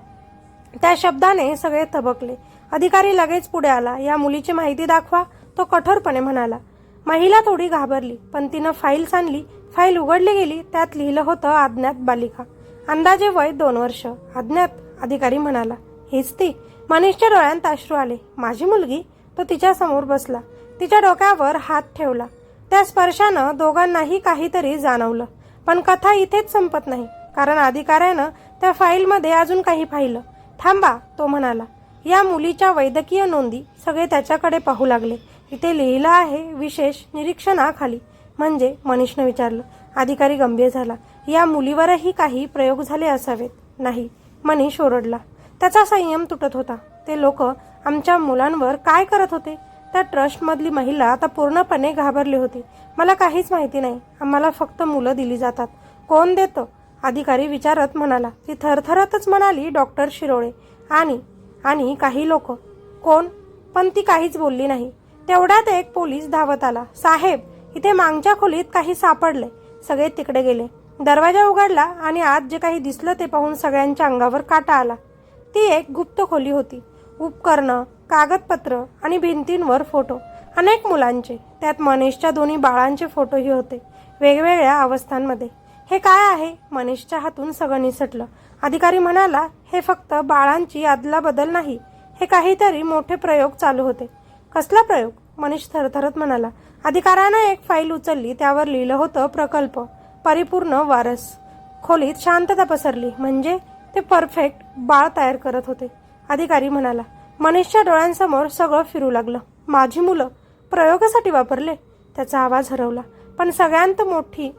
A: त्या शब्दाने सगळे थबकले. अधिकारी लगेच पुढे आला. या मुलीची माहिती दाखवा, तो कठोरपणे म्हणाला. महिला थोडी घाबरली, पण तिनं फाईल आणली. फाईल उघडली गेली. त्यात लिहिलं होतं, अज्ञात बालिका, अंदाजे वय 2 वर्ष. अज्ञात? अधिकारी म्हणाला. हीच ती. मनीषच्या डोळ्यात अश्रू आले. माझी मुलगी? तो तिच्या समोर बसला. तिच्या डोक्यावर हात ठेवला. त्या स्पर्शानं दोघांनाही काहीतरी जाणवलं. पण कथा इथेच संपत नाही, कारण अधिकाऱ्यानं त्या फाईलमध्ये अजून काही पाहिलं. थांबा, तो म्हणाला. या मुलीच्या वैद्यकीय नोंदी. सगळे त्याच्याकडे पाहू लागले. इथे लिहिलं आहे, विशेष निरीक्षणाखाली. म्हणजे? मनीषनं विचारलं. अधिकारी गंभीर झाला. या मुलीवरही काही प्रयोग झाले असावेत. नाही, मनीष ओरडला. त्याचा संयम तुटत होता. ते लोक आमच्या मुलांवर काय करत होते? त्या ट्रस्टमधली महिला आता पूर्णपणे घाबरली होती. मला काहीच माहिती नाही. आम्हाला फक्त मुलं दिली जातात. कोण देतं? अधिकारी विचारत म्हणाला. ती थरथरतच म्हणाली, डॉक्टर शिरोळे आणि काही लोक. कोण? पण ती काहीच बोलली नाही. तेवढ्यात एक पोलीस धावत आला. साहेब, इथे मागच्या खोलीत काही सापडले. सगळे तिकडे गेले. दरवाजा उघडला आणि आत जे काही दिसलं ते पाहून सगळ्यांच्या अंगावर काटा आला. ती एक गुप्त खोली होती. उपकरणं, कागदपत्र आणि भिंतींवर फोटो. अनेक मुलांचे. त्यात मनीषच्या 2 बाळांचे फोटोही होते, वेगवेगळ्या अवस्थांमध्ये. हे काय आहे? मनीषच्या हातून सगळं निसटलं. अधिकारी म्हणाला, हे फक्त बाळांची अदलाबदल नाही. हे काहीतरी मोठे प्रयोग चालू होते. कसला प्रयोग? मनीष थरथरत म्हणाला. अधिकाऱ्यानं एक फाईल उचलली. त्यावर लिहिलं होतं, प्रकल्प परिपूर्ण वारस. खोलीत शांतता पसरली. म्हणजे ते परफेक्ट बाळ तयार करत होते. अधिकारी म्हणाला. मनीषच्या डोळ्यांसमोर सगळं फिरू लागलं. माझी मुलं प्रयोगासाठी वापरले? त्याचा आवाज हरवला. पण सगळ्यांत मोठी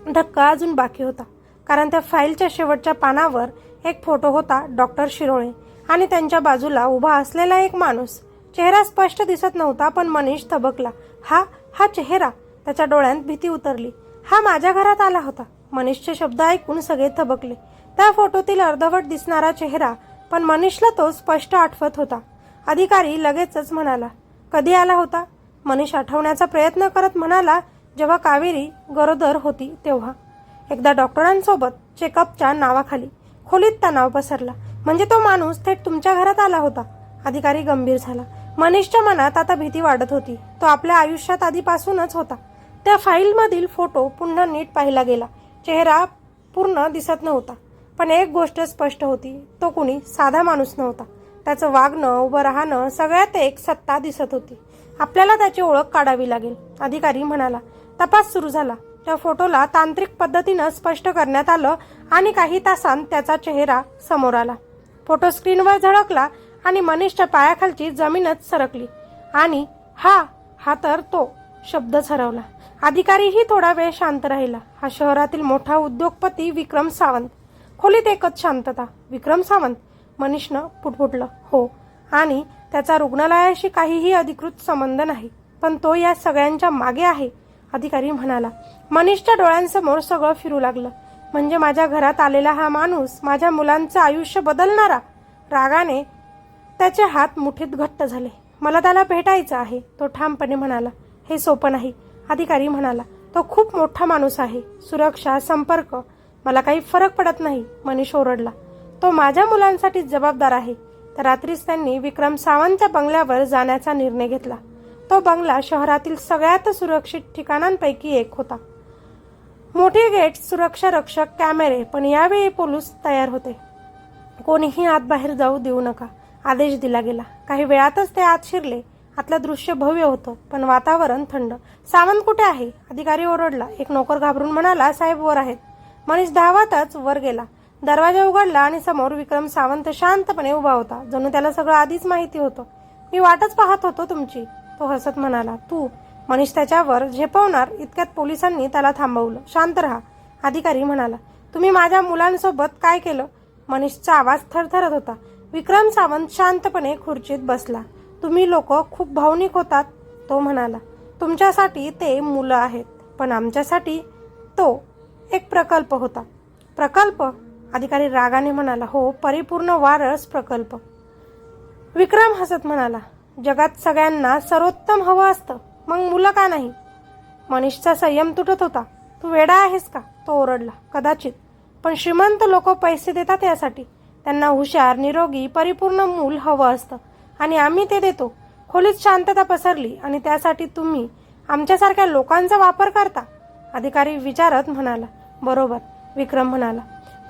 A: धक्का अजून बाकी होता, कारण त्या फाईलच्या शेवटच्या पानावर एक फोटो होता, डॉक्टर शिरोळे आणि त्यांच्या बाजूला उभा असलेला एक माणूस. चेहरा स्पष्ट दिसत नव्हता, पण मनीष थबकला. हा चेहरा. त्याच्या डोळ्यात भीती उतरली. हा माझ्या घरात आला होता. मनीषचे शब्द ऐकून सगळे थबकले. त्या फोटोतील अर्धवट दिसणारा चेहरा, पण मनीषला तो स्पष्ट आठवत होता. अधिकारी लगेचच म्हणाला. कधी आला होता? मनीष आठवण्याचा प्रयत्न करत म्हणाला, जेव्हा कावेरी गरोदर होती तेव्हा. एकदा डॉक्टरांसोबत चेकअपच्या नावाखाली. खोलीत तणाव पसरला. म्हणजे तो माणूस थेट तुमच्या घरात आला होता? अधिकारी गंभीर झाला. मनीषच्या मनात आता भीती वाढत होती. तो आपल्या आयुष्यात आधीपासूनच होता. त्या फाईलमधील फोटो पुन्हा नीट पाहिला गेला. चेहरा पूर्ण दिसत नव्हता, पण एक गोष्ट स्पष्ट होती, तो कुणी साधा माणूस नव्हता. त्याचं वागणं, उभं राहणं, सगळ्यात एक सत्ता दिसत होती. आपल्याला त्याची ओळख काढावी लागेल, अधिकारी म्हणाला. तपास सुरू झाला. त्या फोटोला तांत्रिक पद्धतीनं स्पष्ट करण्यात आलं आणि काही तासांत त्याचा चेहरा समोर आला. फोटो स्क्रीनवर झळकला आणि मनीषच्या पायाखालची जमीनच सरकली. आणि हा तर तो. शब्दच हरवला. अधिकारीही थोडा वेळ शांत राहिला. हा शहरातील मोठा उद्योगपती विक्रम सावंत. खोलीत एकच शांतता. विक्रम सावंत? मनीषनं पुटपुटलं. हो, आणि त्याचा रुग्णालयाशी काहीही अधिकृत संबंध नाही, पण तो या सगळ्यांच्या मागे आहे, अधिकारी म्हणाला. मनीषच्या डोळ्यांसमोर सगळं फिरू लागलं. म्हणजे माझ्या घरात आलेला हा माणूस माझ्या मुलांचं आयुष्य बदलणारा? रागाने त्याचे हात मुठीत घट्ट झाले. मला त्याला भेटायचं आहे, तो ठामपणे म्हणाला. हे सोपं नाही, अधिकारी म्हणाला. तो खूप मोठा माणूस आहे. सुरक्षा, संपर्क. मला काही फरक पडत नाही, मनीष ओरडला. तो माझ्या मुलांसाठी जबाबदार आहे. तर रात्रीच त्यांनी विक्रम सावंतच्या बंगल्यावर जाण्याचा निर्णय घेतला. तो बंगला शहरातील सगळ्यात सुरक्षित ठिकाणांपैकी एक होता. मोठे गेट, सुरक्षा रक्षक, कॅमेरे. पण यावेळी पोलीस तयार होते. कोणीही आत बाहेर जाऊ देऊ नका, आदेश दिला गेला. काही वेळातच ते आत शिरले. आतलं दृश्य भव्य होतं, पण वातावरण थंड. सावंत कुठे आहे? अधिकारी ओरडला. एक नोकर घाबरून म्हणाला, साहेब वर आहेत. मनीष धावतच वर गेला. दरवाजा उघडला आणि समोर विक्रम सावंत शांतपणे उभा होता, जणू त्याला सगळं आधीच माहिती होतं. मी वाटच पाहत होतो तुमची, तो हसत म्हणाला. तू? मनीष त्याच्यावर झेपवणार इतक्यात पोलिसांनी त्याला थांबवलं. शांत रहा, अधिकारी म्हणाला. तुम्ही माझ्या मुलांसोबत काय केलं? मनीषचा आवाज थरथरत होता. विक्रम सावंत शांतपणे खुर्चीत बसला. तुम्ही लोक खूप भावनिक होतात, तो म्हणाला. तुमच्यासाठी ते मुलं आहेत, पण आमच्यासाठी तो एक प्रकल्प होता. प्रकल्प? अधिकारी रागाने म्हणाला. हो, परिपूर्ण वारस प्रकल्प. विक्रम हसत म्हणाला. जगात सगळ्यांना सर्वोत्तम हवं असतं, मग मुलं का नाही? मनीषचा संयम तुटत होता. तू वेडा आहेस का? तो ओरडला. कदाचित, पण श्रीमंत लोक पैसे देतात यासाठी. त्यांना हुशार, निरोगी, परिपूर्ण मूल हवं असतं आणि आम्ही ते देतो. खोलीत शांतता पसरली. आणि त्यासाठी तुम्ही आमच्यासारख्या लोकांचा वापर करता? अधिकारी विचारत म्हणाला. बरोबर, विक्रम म्हणाला.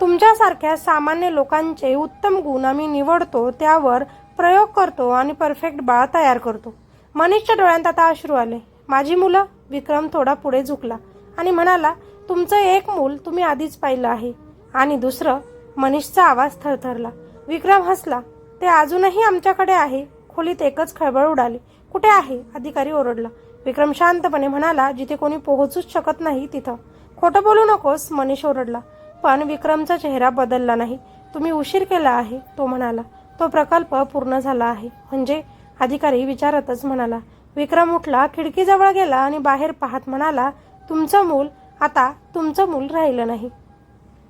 A: तुमच्यासारख्या सामान्य लोकांचे उत्तम गुण आम्ही निवडतो, त्यावर प्रयोग करतो आणि परफेक्ट बाळ तयार करतो. मनीषच्या डोळ्यात आता अश्रू आले. माझी मुलं? विक्रम थोडा पुढे झुकला आणि म्हणाला. तुमचं एक मूल तुम्ही आधीच पाहिलं आहे, आणि दुसरं? मनीषचा आवाज थरथरला. विक्रम हसला. ते अजूनही आमच्याकडे आहे. खोलीत एकच खळबळ उडाली. कुठे आहे? अधिकारी ओरडला. विक्रम शांतपणे म्हणाला. जिथे कोणी पोहोचूच शकत नाही तिथं. खोटं बोलू नकोस, मनीष ओरडला. पण विक्रमचा चेहरा बदलला नाही. तुम्ही उशीर केला आहे, तो म्हणाला. तो प्रकल्प पूर्ण झाला आहे. म्हणजे? अधिकारी विचारतच म्हणाला. विक्रम उठला, खिडकीजवळ गेला आणि बाहेर पाहत म्हणाला. तुमचं मूल आता तुमचं मूल राहिलं नाही.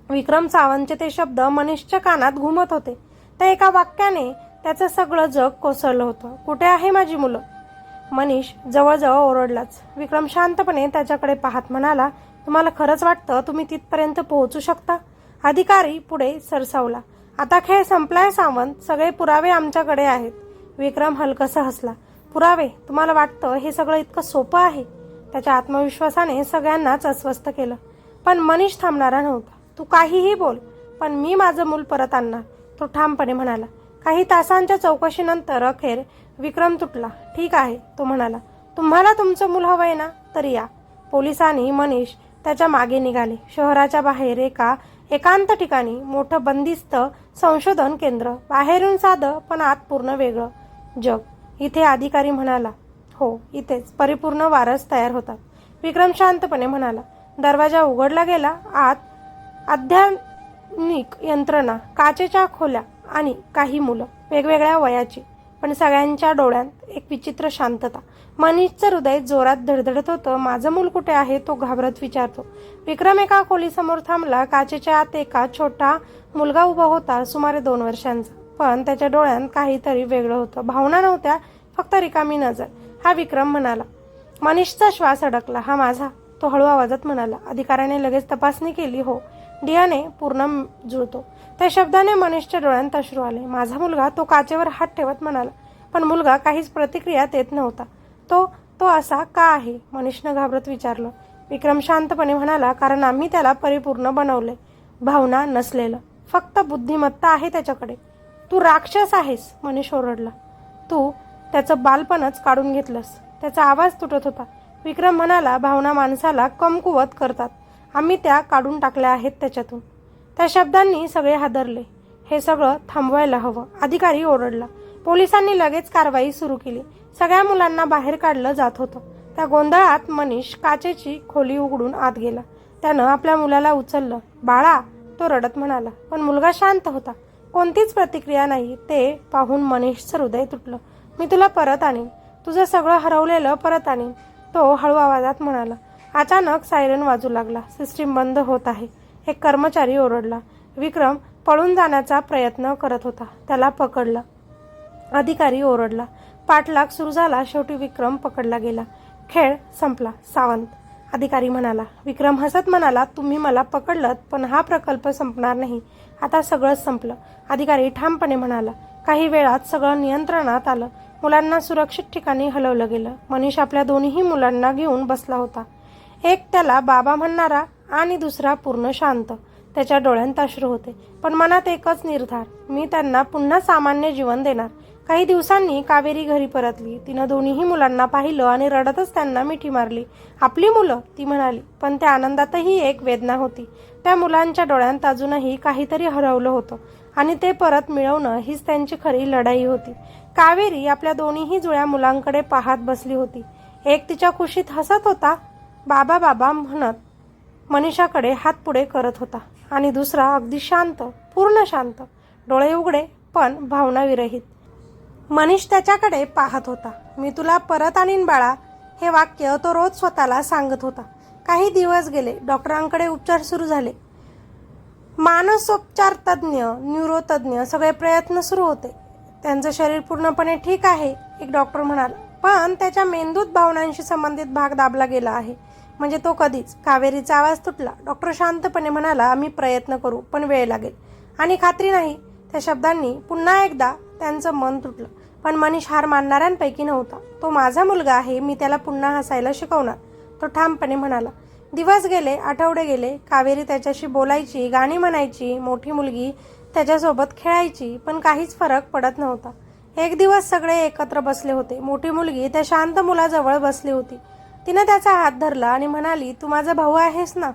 A: विक्रम सावंतचे ते शब्द मनीषच्या कानात घुमत होते. त्या एका वाक्याने त्याचं सगळं जग कोसळलं होतं. कुठे आहे माझी मुलं? मनीष जवळजवळ ओरडलाच. विक्रम शांतपणे त्याच्याकडे पाहत म्हणाला. तुम्हाला खरंच वाटतं तुम्ही तिथपर्यंत पोहोचू शकता? अधिकारी पुढे सरसावला. आता खेळ संपलाय सावंत, सगळे पुरावे आमच्याकडे आहेत. विक्रम हलकसा हसला. पुरावे? तुम्हाला वाटतं हे सगळं इतकं सोपं आहे? त्याच्या आत्मविश्वासाने सगळ्यांनाच अस्वस्थ केलं. पण मनीष थांबणारा नव्हता. तू काहीही बोल, पण मी माझं मूल परत आणणार, तो ठामपणे म्हणाला. काही तासांच्या चौकशीनंतर अखेर विक्रम तुटला. ठीक आहे, तो म्हणाला. तुम्हाला तुमचं मूल हवंय ना, तर या. पोलिसांनी मनीष त्याच्या मागे निघाले. शहराच्या बाहेर एका एकांत ठिकाणी मोठं बंदिस्त संशोधन केंद्र. बाहेरून साधं, पण आत पूर्ण वेगळं जग. इथे? अधिकारी म्हणाला. हो, इथेच परिपूर्ण वारस तयार होतात, विक्रम शांतपणे म्हणाला. दरवाजा उघडला गेला. आत अत्याधुनिक यंत्रणा, काचेच्या खोल्या आणि काही मुलं, वेगवेगळ्या वयाची, पण सगळ्यांच्या डोळ्यात एक विचित्र शांतता. मनीषचं हृदय जोरात धडधडत होतं. माझं मूल कुठे आहे, तो घाबरत विचारतो. विक्रम एका खोलीसमोर थांबला. काचेच्या आत एका छोटा मुलगा उभा होता, सुमारे 2 वर्षांचा. पण त्याच्या डोळ्यात काहीतरी वेगळं होतं. भावना नव्हत्या, फक्त रिकामी नजर. हा विक्रम म्हणाला. मनीषचा श्वास अडकला. हा माझा, तो हळू आवाजात म्हणाला. अधिकाऱ्याने लगेच तपासणी केली. हो, DNA पूर्ण जुळतो. त्या शब्दाने मनीषच्या डोळ्यात अश्रू आले. माझा मुलगा, तो काचेवर हात ठेवत म्हणाला. पण मुलगा काहीच प्रतिक्रिया देत नव्हता. तो असा का आहे? मनीषनं घाबरत विचारलं. विक्रम शांतपणे म्हणाला. कारण आम्ही त्याला परिपूर्ण बनवले, भावना नसलेलं. फक्त बुद्धिमत्ता आहे त्याच्याकडे. तू राक्षस आहेस, मनीष ओरडला. तू त्याचं बालपणच काढून घेतलंस. त्याचा आवाज तुटत होता. विक्रम म्हणाला. भावना माणसाला कमकुवत करतात. आम्ही त्या काढून टाकल्या आहेत त्याच्यातून. त्या शब्दांनी सगळे हादरले. हे सगळं थांबवायला हवं, अधिकारी ओरडला. पोलिसांनी लगेच कारवाई सुरू केली. सगळ्या मुलांना बाहेर काढलं जात होतं. त्या गोंधळात मनीष काचेची खोली उघडून आत गेला. त्यानं आपल्या मुलाला उचललं. बाळा, तो रडत म्हणाला. पण मुलगा शांत होता. कोणतीच प्रतिक्रिया नाही. ते पाहून मनीषचं हृदय तुटलं. मी तुला परत आणीन, तुझं सगळं हरवलेलं परत आणीन, तो हळू आवाजात म्हणाला. अचानक सायरन वाजू लागला. सिस्टीम बंद होत आहे, एक कर्मचारी ओरडला. विक्रम पळून जाण्याचा प्रयत्न करत होता. त्याला पकडलं, अधिकारी ओरडला. पाठलाग सुरू झाला. शेवटी विक्रम पकडला गेला. खेळ संपला सावंत, अधिकारी म्हणाला. विक्रम हसत म्हणाला. तुम्ही मला पकडलत, पण हा प्रकल्प संपणार नाही. आता सगळंच संपलं, अधिकारी ठामपणे म्हणाला. काही वेळात सगळं नियंत्रणात आलं. मुलांना सुरक्षित ठिकाणी हलवलं गेलं. मनीष आपल्या दोन्ही मुलांना घेऊन बसला होता. एक त्याला बाबा म्हणणारा आणि दुसरा पूर्ण शांत. त्याच्या डोळ्यांत अश्रू होते, पण मनात एकच निर्धार. मी त्यांना पुन्हा सामान्य जीवन देणार. काही दिवसांनी कावेरी घरी परतली. तिनं दोन्ही मुलांना पाहिलं आणि रडतच त्यांना मिठी मारली. आपली मुलं, ती म्हणाली. पण त्या आनंदातही एक वेदना होती. त्या मुलांच्या डोळ्यांत अजूनही काहीतरी हरवलं होतं आणि ते परत मिळवणं हीच त्यांची खरी लढाई होती. कावेरी आपल्या दोन्ही जुळ्या मुलांकडे पाहत बसली होती. एक तिच्या खुशीत हसत होता, बाबा बाबा म्हणत. मनीषाकडे हात पुढे करत होता आणि दुसरा अगदी शांत, पूर्ण शांत, डोळे उघडे पण भावनाविरहित. मनीष त्याच्याकडे पाहत होता. मी तुला परत आणीन बाळा, हे वाक्य तो रोज स्वतःला सांगत होता. काही दिवस गेले. डॉक्टरांकडे उपचार सुरू झाले. मानसोपचार तज्ज्ञ, न्यूरोतज्ज्ञ सगळे प्रयत्न सुरू होते. त्यांचं शरीर पूर्णपणे ठीक आहे, एक डॉक्टर म्हणाला, पण त्याच्या मेंदूत भावनांशी संबंधित भाग दाबला गेला आहे. म्हणजे तो कधीच. कावेरीचा आवाज तुटला. डॉक्टर शांतपणे म्हणाला, आम्ही प्रयत्न करू, पण वेळ लागेल. आणि खात्री नाही. त्या शब्दांनी पुन्हा एकदा त्यांचं मन तुटलं. पण मनीष हार मानणाऱ्यांपैकी नव्हता. तो माझा मुलगा आहे, मी त्याला पुन्हा हसायला शिकवणार, तो ठामपणे म्हणाला. दिवस गेले, आठवडे गेले. कावेरी त्याच्याशी बोलायची, गाणी म्हणायची, मोठी मुलगी त्याच्यासोबत खेळायची, पण काहीच फरक पडत नव्हता. एक दिवस सगळे एकत्र बसले होते. मोठी मुलगी त्या शांत मुलाजवळ बसली होती. तिनं त्याचा हात धरला आणि म्हणाली, तू माझा भाऊ आहेस ना.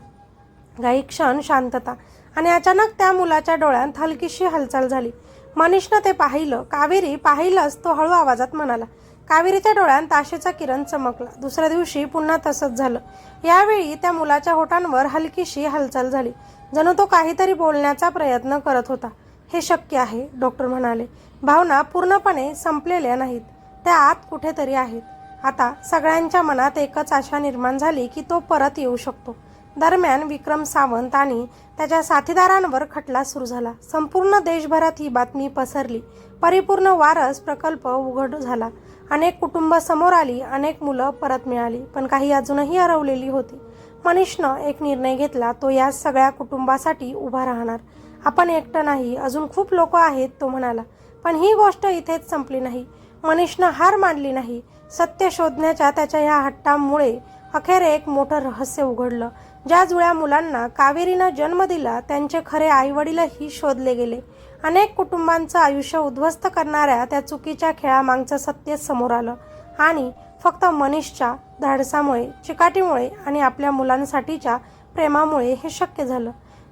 A: काही क्षण शांतता आणि अचानक त्या मुलाच्या डोळ्यात हलकीशी हालचाल झाली. मनीषनं ते पाहिलं. कावेरी पाहिलंच, तो हळू आवाजात म्हणाला. कावेरीच्या डोळ्यात आशेचा किरण चमकला. दुसऱ्या दिवशी पुन्हा तसंच झालं. यावेळी त्या मुलाच्या होठांवर हलकीशी हालचाल झाली, जणू तो काहीतरी बोलण्याचा प्रयत्न करत होता. हे शक्य आहे, डॉक्टर म्हणाले. भावना पूर्णपणे संपलेल्या नाहीत, त्या आत कुठेतरी आहेत. आता सगळ्यांच्या मनात एकच आशा निर्माण झाली की तो परत येऊ शकतो. दरम्यान विक्रम सावंत आणि त्याच्या साथीदारांवर खटला सुरू झाला. संपूर्ण देशभरात ही बातमी पसरली. परिपूर्ण वारस प्रकल्प उघड झाला. अनेक कुटुंब समोर आली, अनेक मुलं परत मिळाली, पण काही अजूनही हरवलेली होती. मनीषनं एक निर्णय घेतला. तो या सगळ्या कुटुंबासाठी उभा राहणार. आपण एकटं नाही, अजून खूप लोक आहेत, तो म्हणाला. पण ही गोष्ट इथेच संपली नाही. मनीषनं हार मानली नाही. सत्य शोधण्याच्या त्याच्या या हट्टामुळे अखेर एक मोठं रहस्य उघडलं. ज्या जुळ्या मुलांना कावेरीनं जन्म दिला, त्यांचे खरे आईवडीलही शोधले गेले. अनेक कुटुंबांचं आयुष्य उद्ध्वस्त करणाऱ्या त्या चुकीच्या खेळामागचं सत्य समोर आलं. आणि फक्त मनीषच्या धाडसामुळे, चिकाटीमुळे आणि आपल्या मुलांसाठीच्या प्रेमामुळे हे शक्य झालं.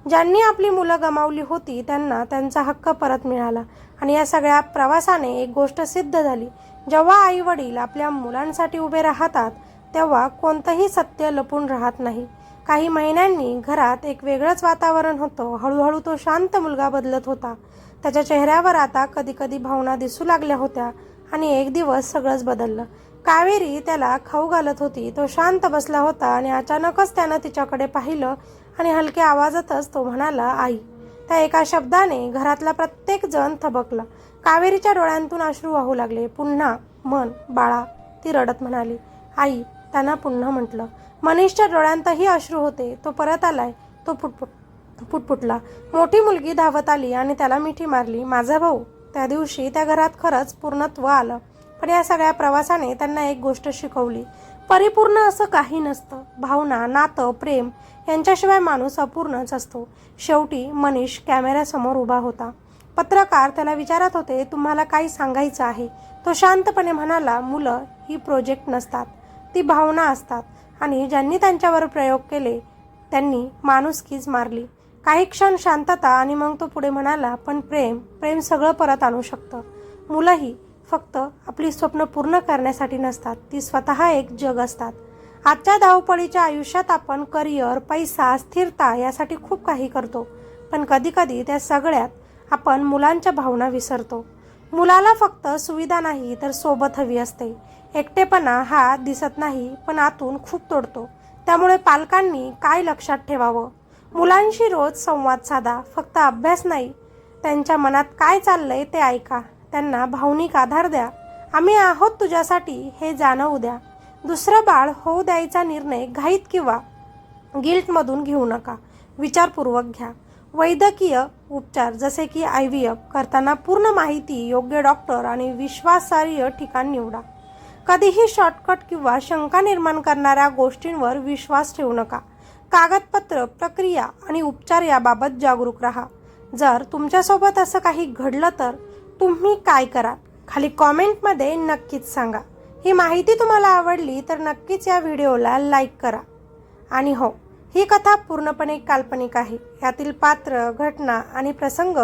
A: ज्यांनी आपली मुलं गमावली होती त्यांना त्यांचा हक्क परत मिळाला. आणि या सगळ्या प्रवासाने एक गोष्ट सिद्ध झाली. जेव्हा आई वडील आपल्या मुलांसाठी उभे राहतात, तेव्हा कोणतंही सत्य लपून राहत नाही. काही महिन्यांनी घरात एक वेगळंच वातावरण होतं. हळूहळू तो शांत मुलगा बदलत होता. त्याच्या चेहऱ्यावर आता कधी कधी भावना दिसू लागल्या होत्या. आणि एक दिवस सगळंच बदललं. कावेरी त्याला खाऊ घालत होती. तो शांत बसला होता आणि अचानकच त्यानं तिच्याकडे पाहिलं आणि हलक्या आवाजातच तो म्हणाला, आई. त्या एका शब्दाने घरातला प्रत्येक जण थबकला. कावेरीच्या डोळ्यांतून अश्रू वाहू लागले. पुन्हा मन बाळा, ती रडत म्हणाली. आई, त्यांना पुन्हा म्हटलं. मनीषच्या डोळ्यांतही अश्रू होते. तो परत आलाय, तो पुटपुटला. मोठी मुलगी धावत आली आणि त्याला मिठी मारली. माझा भाऊ. त्या दिवशी त्या घरात खरंच पूर्णत्व आलं. पण या सगळ्या प्रवासाने त्यांना एक गोष्ट शिकवली. परिपूर्ण असं काही नसतं. भावना, नातं, प्रेम यांच्याशिवाय माणूस अपूर्णच असतो. शेवटी मनीष कॅमेऱ्यासमोर उभा होता. पत्रकार त्याला विचारत होते, तुम्हाला काही सांगायचं आहे? तो शांतपणे म्हणाला, मुलं ही प्रोजेक्ट नसतात, ती भावना असतात. आणि ज्यांनी त्यांच्यावर प्रयोग केले त्यांनी माणुसकीच मारली. काही क्षण शांतता आणि मग तो पुढे म्हणाला, पण प्रेम सगळं परत आणू शकतं. मुलंही फक्त आपली स्वप्न पूर्ण करण्यासाठी नसतात, ती स्वतः एक जग असतात. आजच्या धावपळीच्या आयुष्यात आपण करिअर, पैसा, स्थिरता यासाठी खूप काही करतो, पण कधीकधी त्या सगळ्यात आपण मुलांच्या भावना विसरतो. मुलाला फक्त सुविधा नाही तर सोबत हवी असते. एकटेपणा हा दिसत नाही पण आतून खूप तोडतो. त्यामुळे पालकांनी काय लक्षात ठेवावं? मुलांशी रोज संवाद साधा, फक्त अभ्यास नाही. त्यांच्या मनात काय चाललंय ते ऐका. त्यांना भावनिक आधार द्या. आम्ही आहोत तुझ्यासाठी हे जाणवू द्या. दुसरं बाळ होऊ द्यायचा निर्णय घाईत किंवा गिल्टमधून घेऊ नका. विचारपूर्वक घ्या. वैद्यकीय उपचार जसे की IVF करताना पूर्ण माहिती, योग्य डॉक्टर आणि विश्वासार्ह ठिकाण निवडा. कधीही शॉर्टकट किंवा शंका निर्माण करणाऱ्या गोष्टींवर विश्वास ठेवू नका. कागदपत्र, प्रक्रिया आणि उपचार याबाबत जागरूक राहा. जर तुमच्यासोबत असं काही घडलं तर तुम्ही काय कराल? खाली कॉमेंटमध्ये नक्कीच सांगा. ही माहिती तुम्हाला आवडली तर नक्कीच या व्हिडिओला लाईक करा. आणि हो, ही कथा पूर्णपणे काल्पनिक आहे. यातील पात्र, घटना आणि प्रसंग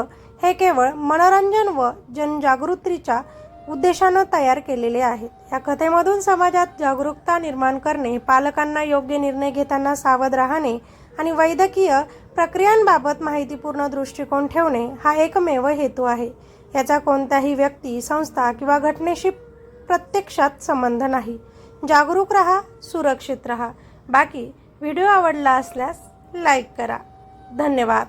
A: हे केवळ मनोरंजन व जनजागृतीच्या उद्देशानं तयार केलेले आहेत. या कथेमधून समाजात जागरूकता निर्माण करणे, पालकांना योग्य निर्णय घेताना सावध राहणे आणि वैद्यकीय प्रक्रियांबाबत माहितीपूर्ण दृष्टिकोन ठेवणे हा एकमेव हेतू आहे. याचा कोणत्याही व्यक्ती, संस्था किंवा घटनेशी प्रत्यक्षात संबंध नाही. जागरूक रहा, सुरक्षित रहा. बाकी व्हिडिओ आवडला असल्यास लाईक करा. धन्यवाद.